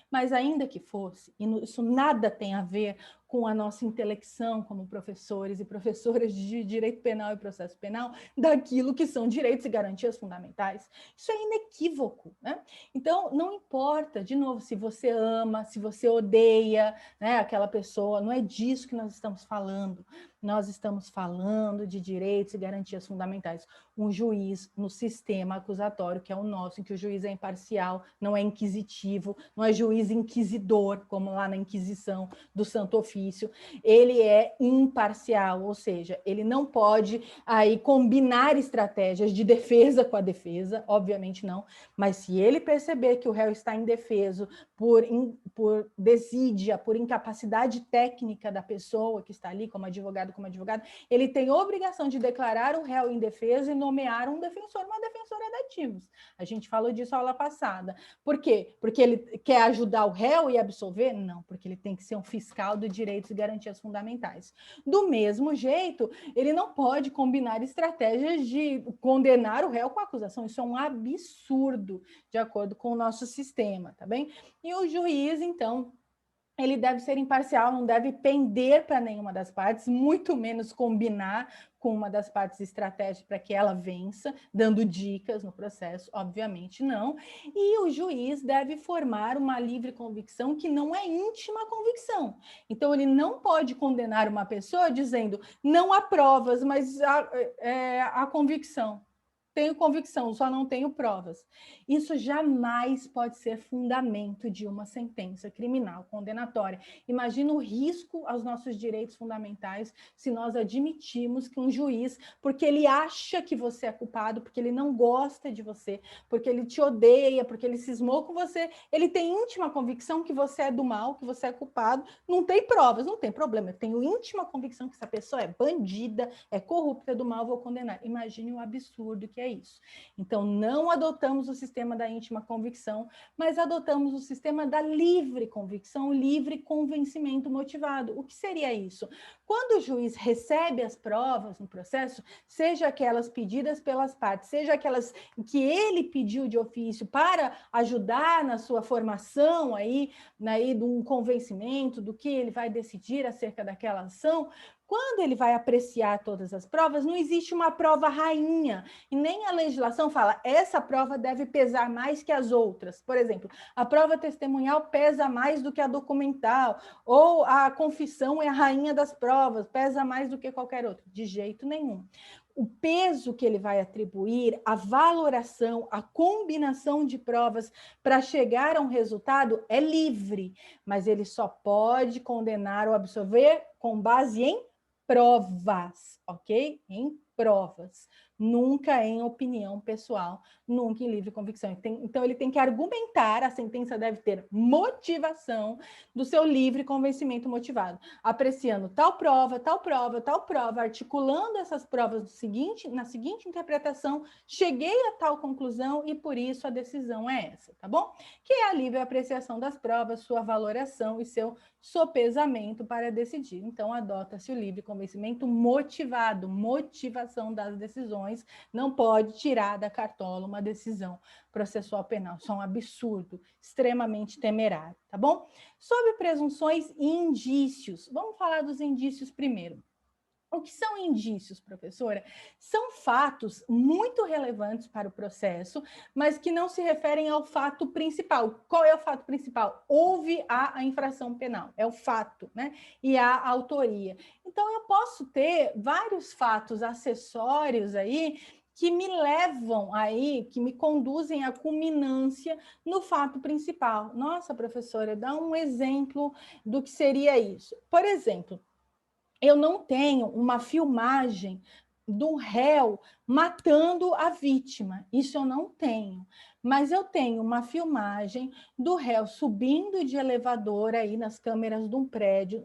Mas ainda que fosse, e isso nada tem a ver com a nossa intelecção como professores e professoras de direito penal e processo penal, daquilo que são direitos e garantias fundamentais. Isso é inequívoco, né? Então, não importa, de novo, se você ama, se você odeia, né, aquela pessoa, não é disso que nós estamos falando. Nós estamos falando de direitos e garantias fundamentais. Um juiz no sistema acusatório, que é o nosso, em que o juiz é imparcial, não é inquisitivo, não é juiz inquisidor, como lá na Inquisição do Santo Ofício, ele é imparcial, ou seja, ele não pode aí combinar estratégias de defesa com a defesa, obviamente não, mas se ele perceber que o réu está indefeso por desídia, por incapacidade técnica da pessoa que está ali, como advogado, ele tem obrigação de declarar o réu indefeso e nomear um defensor, uma defensora dativos. A gente falou disso na aula passada. Por quê? Porque ele quer ajudar o réu e absolver? Não, porque ele tem que ser um fiscal de direitos e garantias fundamentais. Do mesmo jeito, ele não pode combinar estratégias de condenar o réu com acusação. Isso é um absurdo, de acordo com o nosso sistema, tá bem? E o juiz, então, ele deve ser imparcial, não deve pender para nenhuma das partes, muito menos combinar com uma das partes estratégicas para que ela vença, dando dicas no processo, obviamente não. E o juiz deve formar uma livre convicção que não é íntima convicção. Então, ele não pode condenar uma pessoa dizendo não há provas, mas há convicção. Tenho convicção, só não tenho provas. Isso jamais pode ser fundamento de uma sentença criminal condenatória. Imagina o risco aos nossos direitos fundamentais se nós admitirmos que um juiz, porque ele acha que você é culpado, porque ele não gosta de você, porque ele te odeia, porque ele cismou com você, ele tem íntima convicção que você é do mal, que você é culpado, não tem provas, não tem problema. Eu tenho íntima convicção que essa pessoa é bandida, é corrupta, é do mal, vou condenar. Imagine o absurdo que é é isso. Então, não adotamos o sistema da íntima convicção, mas adotamos o sistema da livre convicção, livre convencimento motivado. O que seria isso? Quando o juiz recebe as provas no processo, seja aquelas pedidas pelas partes, seja aquelas que ele pediu de ofício para ajudar na sua formação aí de um convencimento do que ele vai decidir acerca daquela ação, quando ele vai apreciar todas as provas, não existe uma prova rainha, e nem a legislação fala, essa prova deve pesar mais que as outras. Por exemplo, a prova testemunhal pesa mais do que a documental, ou a confissão é a rainha das provas, pesa mais do que qualquer outra. De jeito nenhum. O peso que ele vai atribuir, a valoração, a combinação de provas para chegar a um resultado é livre, mas ele só pode condenar ou absolver com base em provas, ok? Em provas, nunca em opinião pessoal, nunca em livre convicção. Então, ele tem que argumentar, a sentença deve ter motivação do seu livre convencimento motivado, apreciando tal prova, tal prova, tal prova, articulando essas provas na seguinte interpretação, cheguei a tal conclusão e por isso a decisão é essa, tá bom? Que é a livre apreciação das provas, sua valoração e seu sopesamento para decidir. Então, adota-se o livre convencimento motivado, motivação das decisões, não pode tirar da cartola uma decisão processual penal. Isso é um absurdo, extremamente temerário, tá bom? Sobre presunções e indícios, vamos falar dos indícios primeiro. O que são indícios, professora? São fatos muito relevantes para o processo, mas que não se referem ao fato principal. Qual é o fato principal? Houve a infração penal, é o fato, né? E a autoria. Então, eu posso ter vários fatos acessórios aí que me levam aí, que me conduzem à culminância no fato principal. Nossa, professora, dá um exemplo do que seria isso. Por exemplo, eu não tenho uma filmagem do réu matando a vítima, isso eu não tenho. Mas eu tenho uma filmagem do réu subindo de elevador aí nas câmeras de um prédio,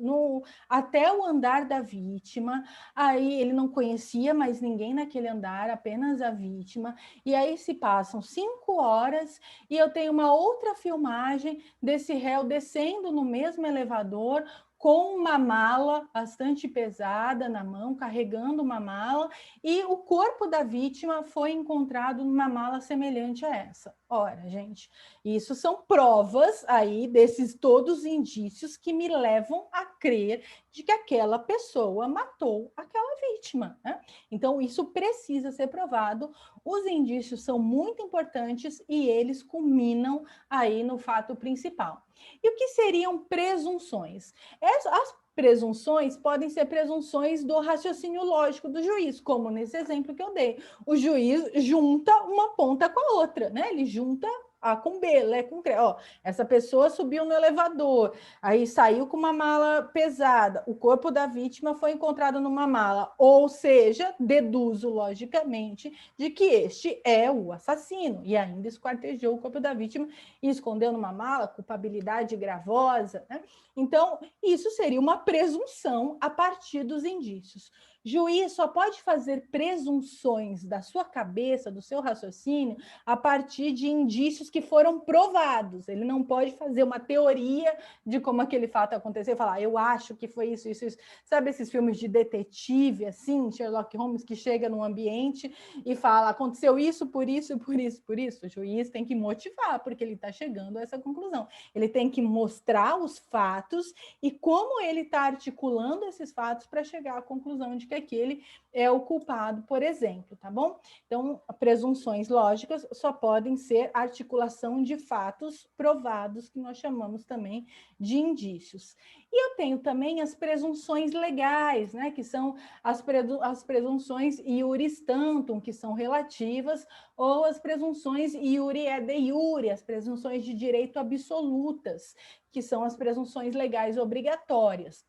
até o andar da vítima. Aí ele não conhecia mais ninguém naquele andar, apenas a vítima. E aí se passam 5 horas e eu tenho uma outra filmagem desse réu descendo no mesmo elevador, com uma mala bastante pesada na mão, carregando uma mala, e o corpo da vítima foi encontrado numa mala semelhante a essa. Ora, gente, isso são provas aí desses todos indícios que me levam a crer de que aquela pessoa matou aquela vítima, né? Então, isso precisa ser provado. Os indícios são muito importantes e eles culminam aí no fato principal. E o que seriam presunções? As presunções podem ser presunções do raciocínio lógico do juiz, como nesse exemplo que eu dei. O juiz junta uma ponta com a outra, né? Ele junta A com B, Lé com Cré. Ó, essa pessoa subiu no elevador, aí saiu com uma mala pesada, o corpo da vítima foi encontrado numa mala, ou seja, deduzo logicamente de que este é o assassino, e ainda esquartejou o corpo da vítima e escondeu numa mala, culpabilidade gravosa, né? Então, isso seria uma presunção a partir dos indícios. Juiz só pode fazer presunções da sua cabeça, do seu raciocínio, a partir de indícios que foram provados. Ele não pode fazer uma teoria de como aquele fato aconteceu e falar, eu acho que foi isso, isso, isso. Sabe esses filmes de detetive, assim, Sherlock Holmes, que chega num ambiente e fala, aconteceu isso, por isso, por isso, por isso. O juiz tem que motivar, porque ele está chegando a essa conclusão. Ele tem que mostrar os fatos e como ele está articulando esses fatos para chegar à conclusão de que aquele é o culpado, por exemplo, tá bom? Então, presunções lógicas só podem ser articulação de fatos provados, que nós chamamos também de indícios. E eu tenho também as presunções legais, né, que são as presunções iuris tantum, que são relativas, ou as presunções iuri et de iure, as presunções de direito absolutas, que são as presunções legais obrigatórias.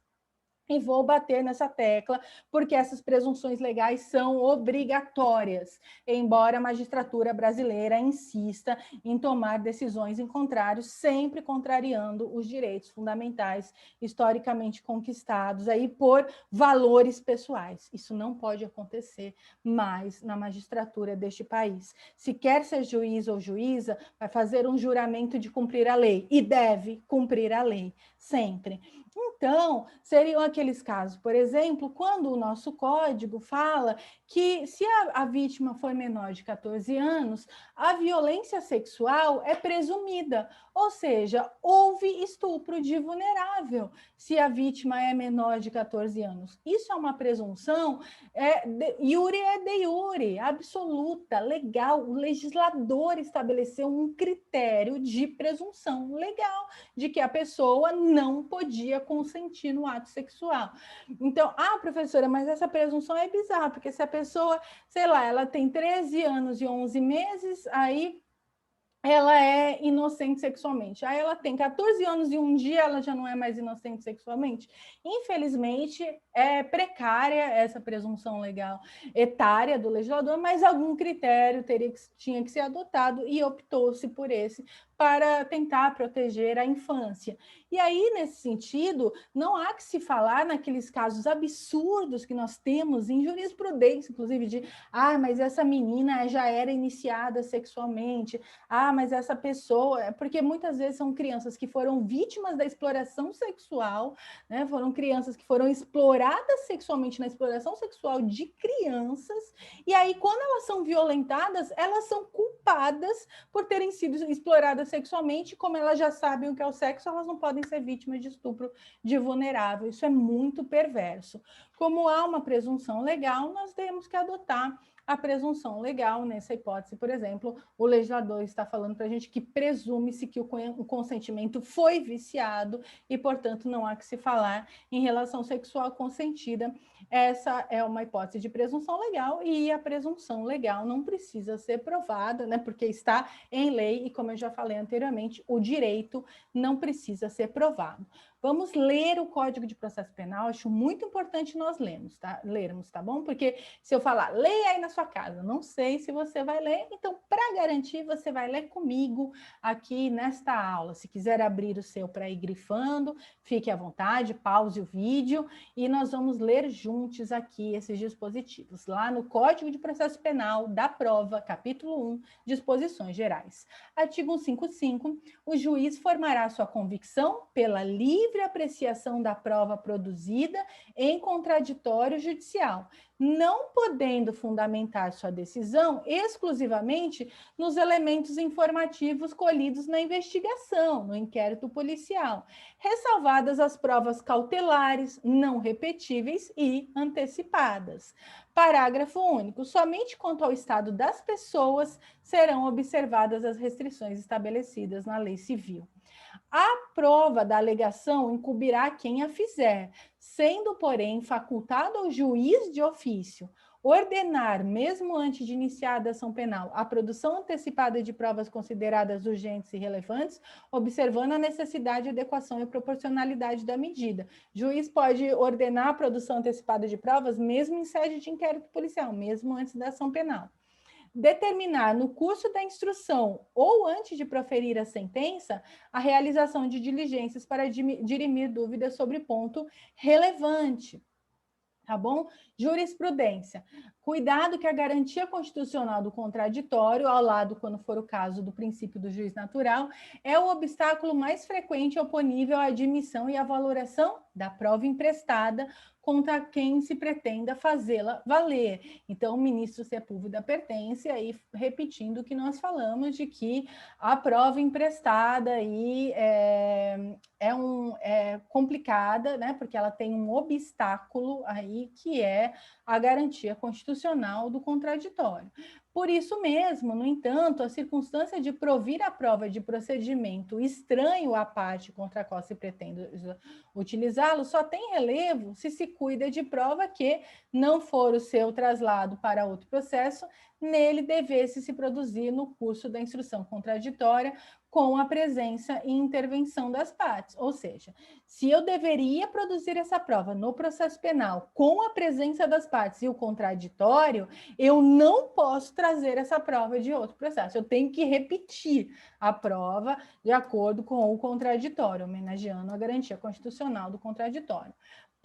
E vou bater nessa tecla, porque essas presunções legais são obrigatórias, embora a magistratura brasileira insista em tomar decisões em contrário, sempre contrariando os direitos fundamentais historicamente conquistados aí por valores pessoais. Isso não pode acontecer mais na magistratura deste país. Se quer ser juiz ou juíza, vai fazer um juramento de cumprir a lei, e deve cumprir a lei, sempre. Então, seriam aqueles casos, por exemplo, quando o nosso código fala que se a vítima for menor de 14 anos, a violência sexual é presumida, ou seja, houve estupro de vulnerável se a vítima é menor de 14 anos. Isso é uma presunção, iure é de iure, absoluta, legal. O legislador estabeleceu um critério de presunção legal de que a pessoa não podia consentir no ato sexual. Então, professora, mas essa presunção é bizarra, porque se a pessoa, sei lá, ela tem 13 anos e 11 meses, aí ela é inocente sexualmente. Aí ela tem 14 anos e um dia ela já não é mais inocente sexualmente. Infelizmente, é precária essa presunção legal etária do legislador, mas algum critério tinha que ser adotado e optou-se por esse para tentar proteger a infância. E aí, nesse sentido, não há que se falar naqueles casos absurdos que nós temos em jurisprudência, inclusive de, mas essa menina já era iniciada sexualmente, mas essa pessoa... Porque muitas vezes são crianças que foram vítimas da exploração sexual, né? Foram crianças que foram exploradas sexualmente na exploração sexual de crianças, e aí, quando elas são violentadas, elas são culpadas por terem sido exploradas sexualmente. Como elas já sabem o que é o sexo, elas não podem ser vítimas de estupro de vulnerável. Isso é muito perverso. Como há uma presunção legal, nós temos que adotar a presunção legal. Nessa hipótese, por exemplo, o legislador está falando para a gente que presume-se que o consentimento foi viciado e, portanto, não há que se falar em relação sexual consentida. Essa é uma hipótese de presunção legal, e a presunção legal não precisa ser provada, né, porque está em lei, e como eu já falei anteriormente, o direito não precisa ser provado. Vamos ler o Código de Processo Penal, acho muito importante nós lermos, tá bom? Porque se eu falar, leia aí na sua casa, não sei se você vai ler, então, para garantir, você vai ler comigo aqui nesta aula. Se quiser abrir o seu para ir grifando, fique à vontade, pause o vídeo, e nós vamos ler juntos aqui esses dispositivos. Lá no Código de Processo Penal da prova, capítulo 1, disposições gerais. Artigo 155, o juiz formará sua convicção pela livre apreciação da prova produzida em contraditório judicial, não podendo fundamentar sua decisão exclusivamente nos elementos informativos colhidos na investigação, no inquérito policial, ressalvadas as provas cautelares, não repetíveis e antecipadas. Parágrafo único. Somente quanto ao estado das pessoas serão observadas as restrições estabelecidas na lei civil. A prova da alegação incumbirá quem a fizer, sendo, porém, facultado ao juiz de ofício ordenar, mesmo antes de iniciada a ação penal, a produção antecipada de provas consideradas urgentes e relevantes, observando a necessidade, adequação e proporcionalidade da medida. O juiz pode ordenar a produção antecipada de provas mesmo em sede de inquérito policial, mesmo antes da ação penal. Determinar no curso da instrução ou antes de proferir a sentença a realização de diligências para dirimir dúvidas sobre ponto relevante. Tá bom? Jurisprudência. Cuidado que a garantia constitucional do contraditório, ao lado, quando for o caso, do princípio do juiz natural, é o obstáculo mais frequente oponível à admissão e à valoração da prova emprestada contra quem se pretenda fazê-la valer. Então, o ministro Sepúlveda pertence aí, repetindo o que nós falamos, de que a prova emprestada aí é complicada, né? Porque ela tem um obstáculo aí que é a garantia constitucional do contraditório. Por isso mesmo, no entanto, a circunstância de provir a prova de procedimento estranho à parte contra a qual se pretende utilizá-lo só tem relevo se se cuida de prova que não for o seu traslado para outro processo, nele devesse se produzir no curso da instrução contraditória com a presença e intervenção das partes. Ou seja, se eu deveria produzir essa prova no processo penal com a presença das partes e o contraditório, eu não posso trazer essa prova de outro processo. Eu tenho que repetir a prova de acordo com o contraditório, homenageando a garantia constitucional do contraditório.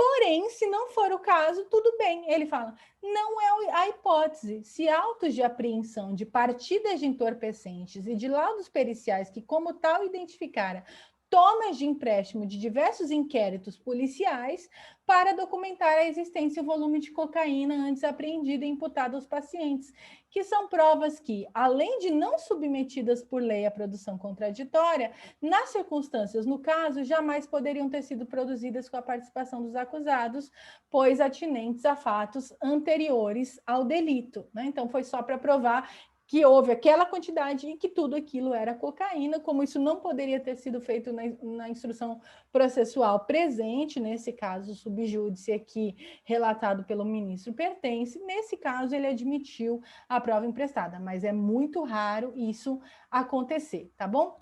Porém, se não for o caso, tudo bem. Ele fala, não é a hipótese. Se autos de apreensão de partidas de entorpecentes e de laudos periciais que, como tal, identificaram tomas de empréstimo de diversos inquéritos policiais para documentar a existência e o volume de cocaína antes apreendida e imputada aos pacientes, que são provas que, além de não submetidas por lei à produção contraditória, nas circunstâncias, no caso, jamais poderiam ter sido produzidas com a participação dos acusados, pois atinentes a fatos anteriores ao delito, né? Então, foi só para provar que houve aquela quantidade e que tudo aquilo era cocaína, como isso não poderia ter sido feito na instrução processual presente, nesse caso, subjúdice aqui relatado pelo ministro Pertence, nesse caso ele admitiu a prova emprestada, mas é muito raro isso acontecer, tá bom?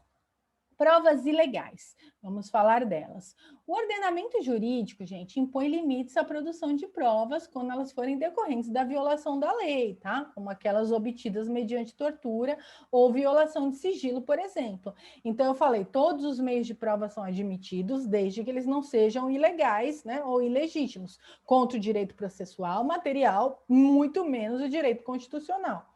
Provas ilegais, vamos falar delas. O ordenamento jurídico, gente, impõe limites à produção de provas quando elas forem decorrentes da violação da lei, tá? Como aquelas obtidas mediante tortura ou violação de sigilo, por exemplo. Então, eu falei, todos os meios de prova são admitidos, desde que eles não sejam ilegais, né, ou ilegítimos, contra o direito processual, material, muito menos o direito constitucional.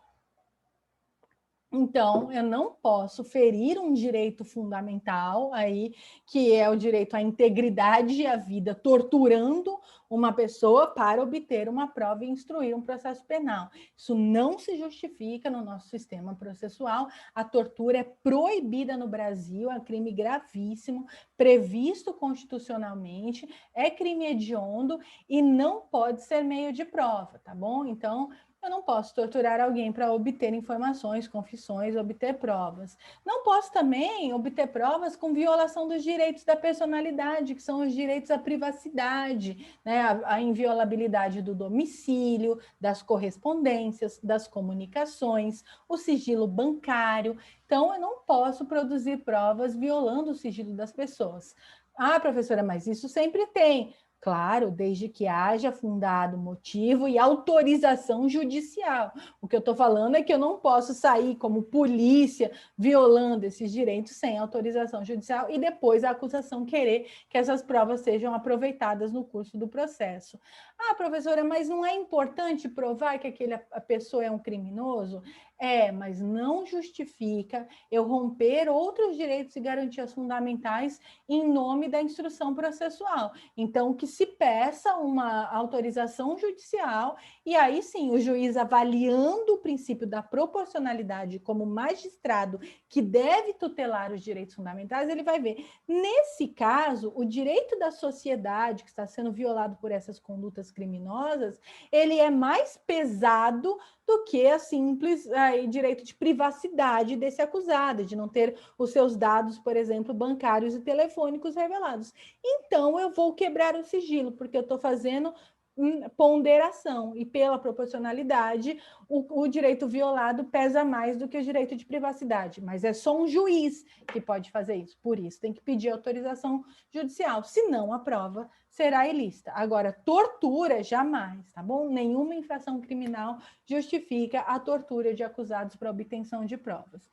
Então, eu não posso ferir um direito fundamental aí, que é o direito à integridade e à vida, torturando uma pessoa para obter uma prova e instruir um processo penal. Isso não se justifica no nosso sistema processual. A tortura é proibida no Brasil, é um crime gravíssimo, previsto constitucionalmente, é crime hediondo e não pode ser meio de prova, tá bom? Então, eu não posso torturar alguém para obter informações, confissões, obter provas. Não posso também obter provas com violação dos direitos da personalidade, que são os direitos à privacidade, né? A inviolabilidade do domicílio, das correspondências, das comunicações, o sigilo bancário. Então, eu não posso produzir provas violando o sigilo das pessoas. Ah, professora, mas isso sempre tem. Claro, desde que haja fundado motivo e autorização judicial. O que eu estou falando é que eu não posso sair como polícia violando esses direitos sem autorização judicial e depois a acusação querer que essas provas sejam aproveitadas no curso do processo. Ah, professora, mas não é importante provar que a pessoa é um criminoso? É, mas não justifica eu romper outros direitos e garantias fundamentais em nome da instrução processual. Então, que se peça uma autorização judicial e aí sim, o juiz avaliando o princípio da proporcionalidade como magistrado que deve tutelar os direitos fundamentais, ele vai ver. Nesse caso, o direito da sociedade que está sendo violado por essas condutas criminosas, ele é mais pesado do que a simples direito de privacidade desse acusado, de não ter os seus dados, por exemplo, bancários e telefônicos revelados. Então, eu vou quebrar o sigilo, porque eu estou fazendo ponderação, e pela proporcionalidade, o direito violado pesa mais do que o direito de privacidade, mas é só um juiz que pode fazer isso, por isso tem que pedir autorização judicial, senão a prova será ilícita. Agora, tortura, jamais, tá bom? Nenhuma infração criminal justifica a tortura de acusados para obtenção de provas.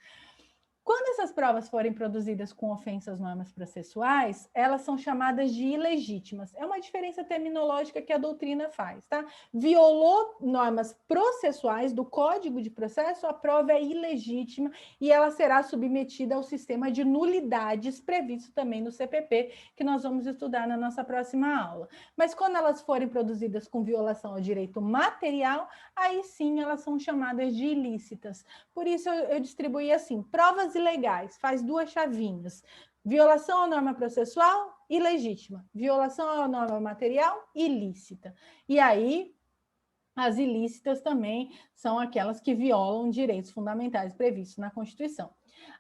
Quando essas provas forem produzidas com ofensa às normas processuais, elas são chamadas de ilegítimas. É uma diferença terminológica que a doutrina faz, tá? Violou normas processuais do Código de Processo, a prova é ilegítima e ela será submetida ao sistema de nulidades previsto também no CPP, que nós vamos estudar na nossa próxima aula. Mas quando elas forem produzidas com violação ao direito material, aí sim elas são chamadas de ilícitas. Por isso eu distribuí assim, provas ilegais, faz duas chavinhas. Violação à norma processual, ilegítima. Violação à norma material, ilícita. E aí, as ilícitas também são aquelas que violam direitos fundamentais previstos na Constituição.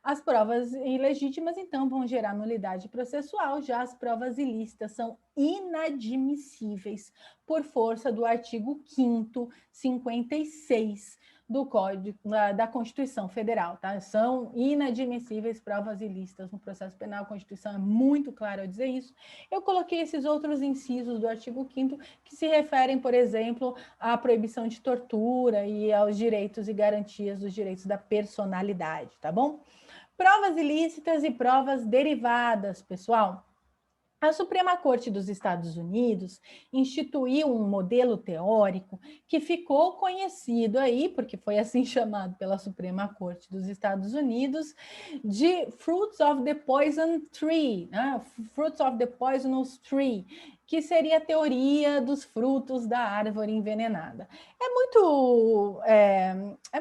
As provas ilegítimas, então, vão gerar nulidade processual, já as provas ilícitas são inadmissíveis por força do artigo 5º, 56 do Código da Constituição Federal, tá? São inadmissíveis provas ilícitas no processo penal, a Constituição é muito clara ao dizer isso. Eu coloquei esses outros incisos do artigo 5º que se referem, por exemplo, à proibição de tortura e aos direitos e garantias dos direitos da personalidade, tá bom? Provas ilícitas e provas derivadas, pessoal. A Suprema Corte dos Estados Unidos instituiu um modelo teórico que ficou conhecido aí, porque foi assim chamado pela Suprema Corte dos Estados Unidos, de Fruits of the Poison Tree, né? Fruits of the Poisonous Tree, que seria a teoria dos frutos da árvore envenenada. É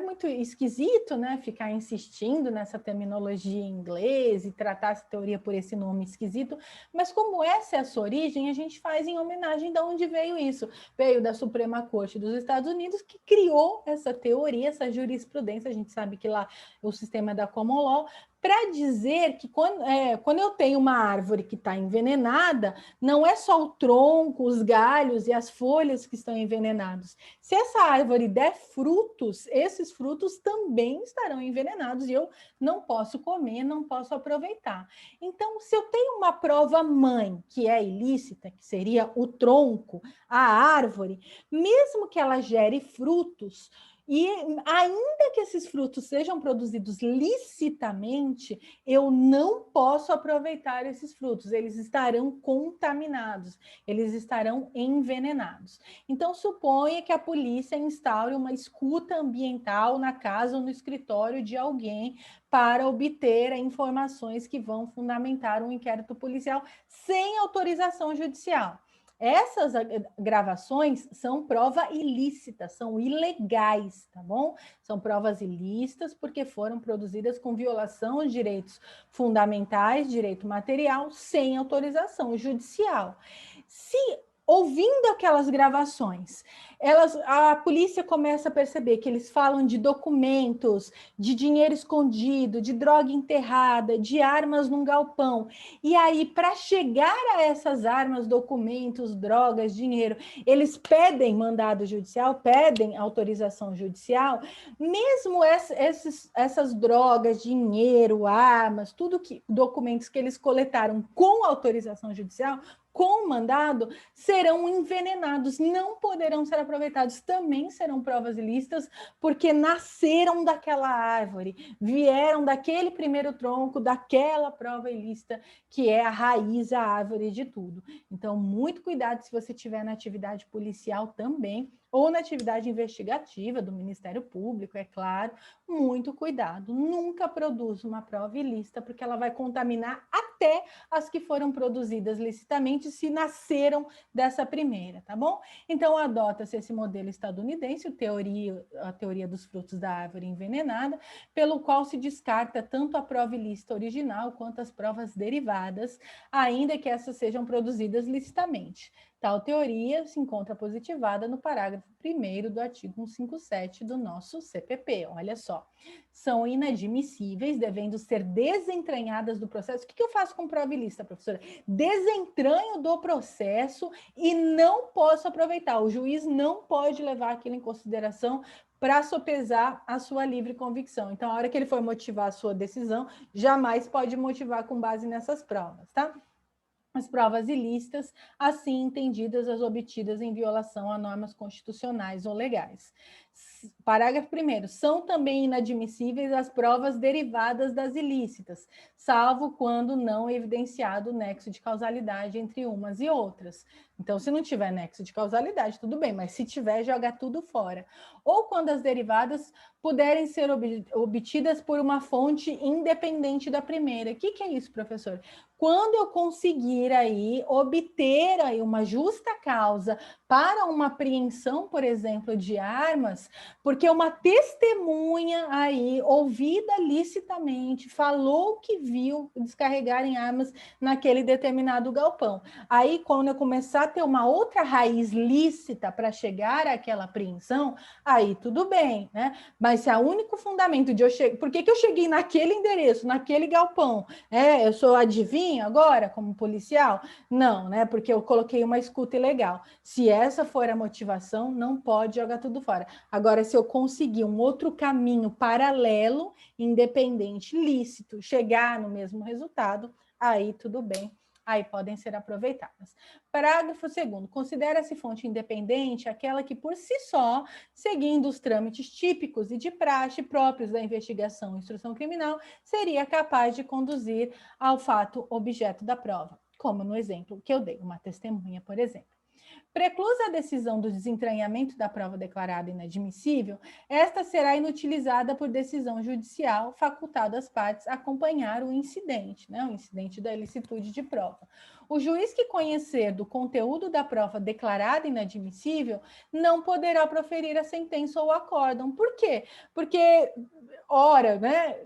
muito esquisito, né, ficar insistindo nessa terminologia em inglês e tratar essa teoria por esse nome esquisito, mas como essa é a sua origem, a gente faz em homenagem de onde veio isso. Veio da Suprema Corte dos Estados Unidos, que criou essa teoria, essa jurisprudência, a gente sabe que lá o sistema é da common law, para dizer que quando eu tenho uma árvore que está envenenada, não é só o tronco, os galhos e as folhas que estão envenenados. Se essa árvore der frutos, esses frutos também estarão envenenados e eu não posso comer, não posso aproveitar. Então, se eu tenho uma prova mãe que é ilícita, que seria o tronco, a árvore, mesmo que ela gere frutos, e ainda que esses frutos sejam produzidos licitamente, eu não posso aproveitar esses frutos, eles estarão contaminados, eles estarão envenenados. Então, suponha que a polícia instaure uma escuta ambiental na casa ou no escritório de alguém para obter informações que vão fundamentar um inquérito policial sem autorização judicial. Essas gravações são prova ilícita, são ilegais, tá bom? São provas ilícitas porque foram produzidas com violação de direitos fundamentais, direito material, sem autorização judicial. Se ouvindo aquelas gravações, a polícia começa a perceber que eles falam de documentos, de dinheiro escondido, de droga enterrada, de armas num galpão. E aí, para chegar a essas armas, documentos, drogas, dinheiro, eles pedem mandado judicial, pedem autorização judicial, mesmo essas drogas, dinheiro, armas, documentos que eles coletaram com autorização judicial, com mandado, serão envenenados, não poderão ser aproveitados, também serão provas ilícitas, porque nasceram daquela árvore, vieram daquele primeiro tronco, daquela prova ilícita, que é a raiz, a árvore de tudo. Então, muito cuidado se você estiver na atividade policial também, ou na atividade investigativa do Ministério Público, é claro, muito cuidado. Nunca produza uma prova ilícita, porque ela vai contaminar até as que foram produzidas licitamente, se nasceram dessa primeira, tá bom? Então, adota-se esse modelo estadunidense, a teoria dos frutos da árvore envenenada, pelo qual se descarta tanto a prova ilícita original quanto as provas derivadas, ainda que essas sejam produzidas licitamente. Tal teoria se encontra positivada no parágrafo 1º do artigo 157 do nosso CPP. Olha só, são inadmissíveis, devendo ser desentranhadas do processo. O que eu faço com prova ilícita, professora? Desentranho do processo e não posso aproveitar. O juiz não pode levar aquilo em consideração para sopesar a sua livre convicção. Então, a hora que ele for motivar a sua decisão, jamais pode motivar com base nessas provas, tá? As provas ilícitas, assim entendidas as obtidas em violação a normas constitucionais ou legais. Parágrafo 1º. São também inadmissíveis as provas derivadas das ilícitas, salvo quando não evidenciado o nexo de causalidade entre umas e outras. Então, se não tiver nexo de causalidade, tudo bem, mas se tiver, joga tudo fora. Ou quando as derivadas puderem ser obtidas por uma fonte independente da primeira. O que é isso, professor? Quando eu conseguir aí obter aí uma justa causa para uma apreensão, por exemplo, de armas, porque uma testemunha aí, ouvida licitamente, falou que viu descarregarem armas naquele determinado galpão. Aí, quando eu começar a ter uma outra raiz lícita para chegar àquela apreensão, aí tudo bem, né? Mas se é o único fundamento de eu chegar... Por que eu cheguei naquele endereço, naquele galpão? Eu sou adivinho agora, como policial? Não, né? Porque eu coloquei uma escuta ilegal. Se essa for a motivação, não pode jogar tudo fora. Agora, se eu conseguir um outro caminho paralelo, independente, lícito, chegar no mesmo resultado, aí tudo bem, aí podem ser aproveitadas. Parágrafo 2º. Considera-se fonte independente aquela que, por si só, seguindo os trâmites típicos e de praxe próprios da investigação e instrução criminal, seria capaz de conduzir ao fato objeto da prova, como no exemplo que eu dei, uma testemunha, por exemplo. Preclusa a decisão do desentranhamento da prova declarada inadmissível, esta será inutilizada por decisão judicial, facultado às partes acompanhar o incidente, né, o incidente da ilicitude de prova. O juiz que conhecer do conteúdo da prova declarada inadmissível não poderá proferir a sentença ou acórdão. Por quê? Porque, ora, né,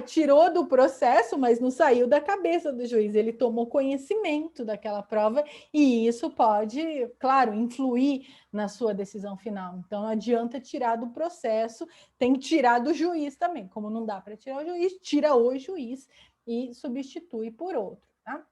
tirou do processo, mas não saiu da cabeça do juiz, ele tomou conhecimento daquela prova e isso pode, claro, influir na sua decisão final. Então, não adianta tirar do processo, tem que tirar do juiz também. Como não dá para tirar o juiz, tira o juiz e substitui por outro, tá?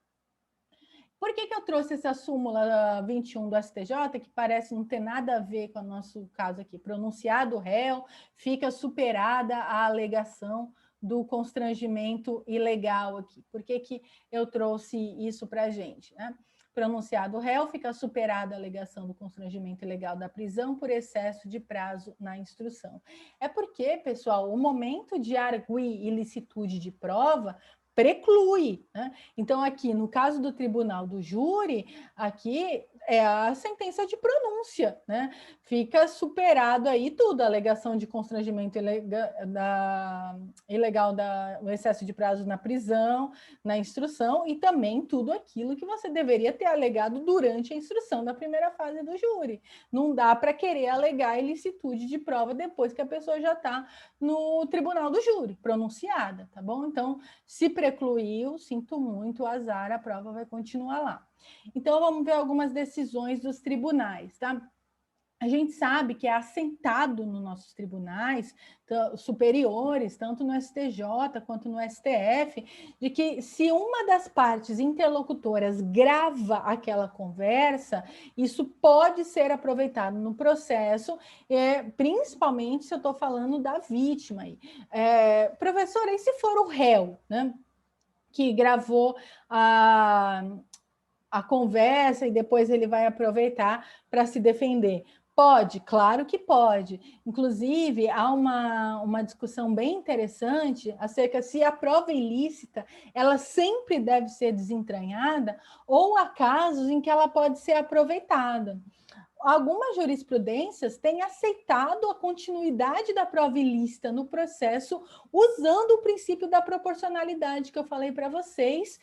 Por que eu trouxe essa súmula 21 do STJ, que parece não ter nada a ver com o nosso caso aqui? Pronunciado o réu, fica superada a alegação do constrangimento ilegal aqui. Por que eu trouxe isso para a gente, né? Pronunciado o réu, fica superada a alegação do constrangimento ilegal da prisão por excesso de prazo na instrução. É porque, pessoal, o momento de arguir ilicitude de prova preclui, né? Então, aqui, no caso do tribunal do júri, aqui é a sentença de pronúncia, né? Fica superado aí tudo, a alegação de constrangimento ilegal o excesso de prazo na prisão, na instrução, e também tudo aquilo que você deveria ter alegado durante a instrução da primeira fase do júri. Não dá para querer alegar ilicitude de prova depois que a pessoa já está no tribunal do júri, pronunciada, tá bom? Então, se precluiu, sinto muito, azar, a prova vai continuar lá. Então, vamos ver algumas decisões dos tribunais, tá? A gente sabe que é assentado nos nossos tribunais superiores, tanto no STJ quanto no STF, de que se uma das partes interlocutoras grava aquela conversa, isso pode ser aproveitado no processo, principalmente se eu estou falando da vítima. Professora, e se for o réu, né, que gravou a conversa e depois ele vai aproveitar para se defender? Pode, claro que pode. Inclusive, há uma discussão bem interessante acerca se a prova ilícita ela sempre deve ser desentranhada ou há casos em que ela pode ser aproveitada. Algumas jurisprudências têm aceitado a continuidade da prova ilícita no processo usando o princípio da proporcionalidade que eu falei para vocês,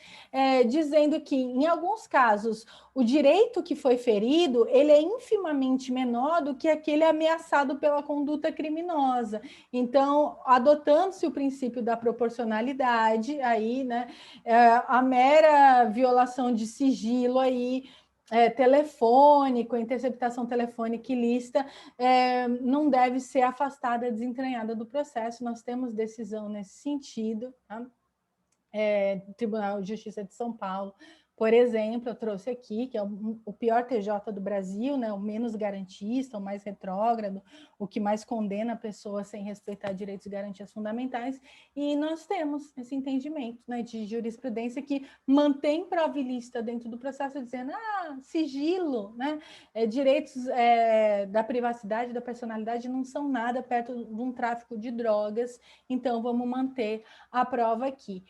dizendo que, em alguns casos, o direito que foi ferido ele é infimamente menor do que aquele ameaçado pela conduta criminosa. Então, adotando-se o princípio da proporcionalidade, aí, né, a mera violação de sigilo aí, telefônico, interceptação telefônica ilícita, não deve ser afastada, desentranhada do processo. Nós temos decisão nesse sentido, tá? Tribunal de Justiça de São Paulo, por exemplo, eu trouxe aqui, que é o pior TJ do Brasil, né, o menos garantista, o mais retrógrado, o que mais condena a pessoa sem respeitar direitos e garantias fundamentais, e nós temos esse entendimento, né, de jurisprudência que mantém prova ilícita dentro do processo, dizendo, sigilo, né, direitos da privacidade, da personalidade não são nada perto de um tráfico de drogas, então vamos manter a prova aqui.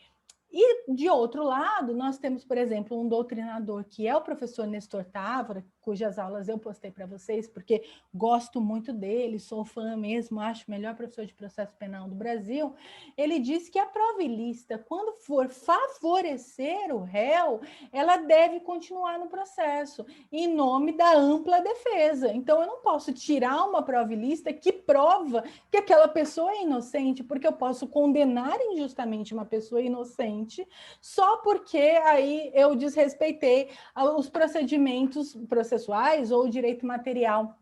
E, de outro lado, nós temos, por exemplo, um doutrinador que é o professor Nestor Távora, cujas aulas eu postei para vocês, porque gosto muito dele, sou fã mesmo, acho o melhor professor de processo penal do Brasil. Ele diz que a prova ilícita, quando for favorecer o réu, ela deve continuar no processo, em nome da ampla defesa. Então, eu não posso tirar uma prova ilícita que prova que aquela pessoa é inocente, porque eu posso condenar injustamente uma pessoa inocente só porque aí eu desrespeitei os procedimentos processuais ou o direito material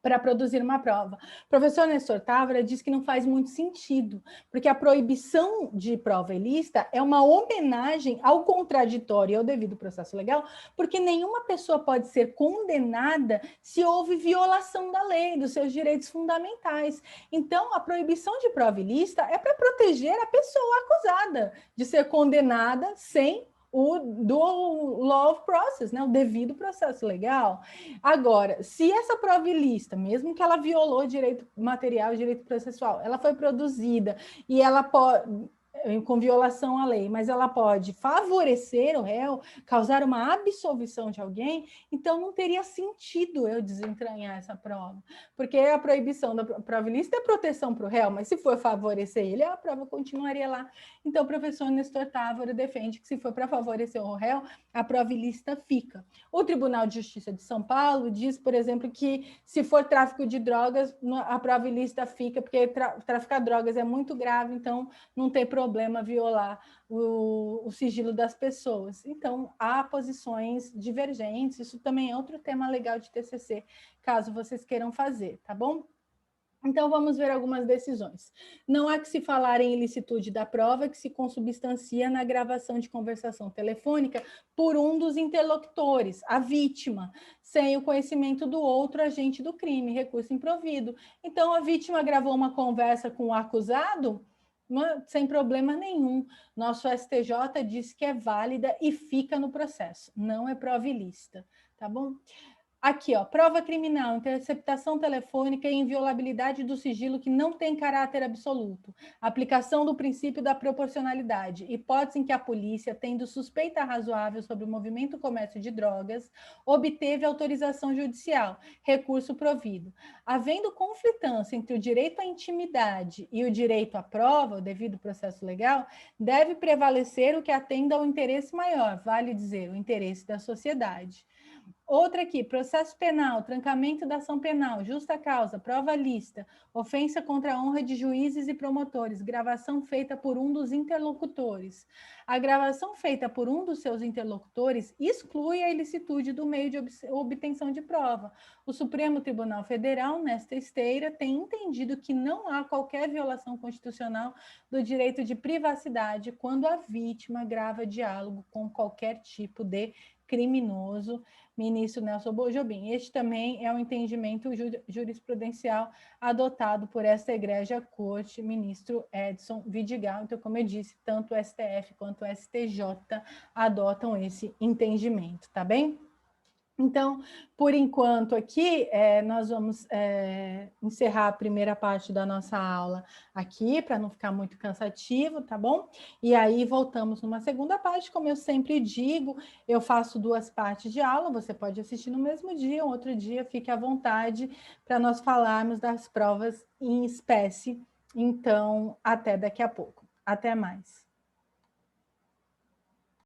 para produzir uma prova. O professor Nestor Távora diz que não faz muito sentido, porque a proibição de prova ilícita é uma homenagem ao contraditório e ao devido processo legal, porque nenhuma pessoa pode ser condenada se houve violação da lei, dos seus direitos fundamentais. Então, a proibição de prova ilícita é para proteger a pessoa acusada de ser condenada sem do law of process, né? O devido processo legal. Agora, se essa prova ilícita, mesmo que ela violou direito material e direito processual, ela foi produzida e ela pode, com violação à lei, mas ela pode favorecer o réu, causar uma absolvição de alguém, então não teria sentido eu desentranhar essa prova, porque a proibição da prova ilícita é proteção para o réu, mas se for favorecer ele, a prova continuaria lá. Então, o professor Nestor Távora defende que se for para favorecer o réu, a prova ilícita fica. O Tribunal de Justiça de São Paulo diz, por exemplo, que se for tráfico de drogas, a prova ilícita fica, porque traficar drogas é muito grave, então não tem problema violar o sigilo das pessoas. Então, há posições divergentes, isso também é outro tema legal de TCC, caso vocês queiram fazer, tá bom? Então, vamos ver algumas decisões. Não há que se falar em ilicitude da prova que se consubstancia na gravação de conversação telefônica por um dos interlocutores, a vítima, sem o conhecimento do outro agente do crime, recurso improvido. Então, a vítima gravou uma conversa com o acusado, sem problema nenhum. Nosso STJ diz que é válida e fica no processo, não é prova ilícita, tá bom? Aqui, ó, prova criminal, interceptação telefônica e inviolabilidade do sigilo que não tem caráter absoluto. Aplicação do princípio da proporcionalidade. Hipótese em que a polícia, tendo suspeita razoável sobre o movimento comércio de drogas, obteve autorização judicial. Recurso provido. Havendo conflitância entre o direito à intimidade e o direito à prova, o devido processo legal, deve prevalecer o que atenda ao interesse maior, vale dizer, o interesse da sociedade. Outra aqui, processo penal, trancamento da ação penal, justa causa, prova lista, ofensa contra a honra de juízes e promotores, gravação feita por um dos interlocutores. A gravação feita por um dos seus interlocutores exclui a ilicitude do meio de obtenção de prova. O Supremo Tribunal Federal, nesta esteira, tem entendido que não há qualquer violação constitucional do direito de privacidade quando a vítima grava diálogo com qualquer tipo de criminoso, ministro Nelson Jobim. Este também é um entendimento jurisprudencial adotado por esta egrégia corte, ministro Edson Vidigal. Então, como eu disse, tanto o STF quanto o STJ adotam esse entendimento, tá bem? Então, por enquanto aqui, nós vamos encerrar a primeira parte da nossa aula aqui, para não ficar muito cansativo, tá bom? E aí voltamos numa segunda parte, como eu sempre digo, eu faço 2 partes de aula, você pode assistir no mesmo dia, outro dia, fique à vontade para nós falarmos das provas em espécie. Então, até daqui a pouco. Até mais.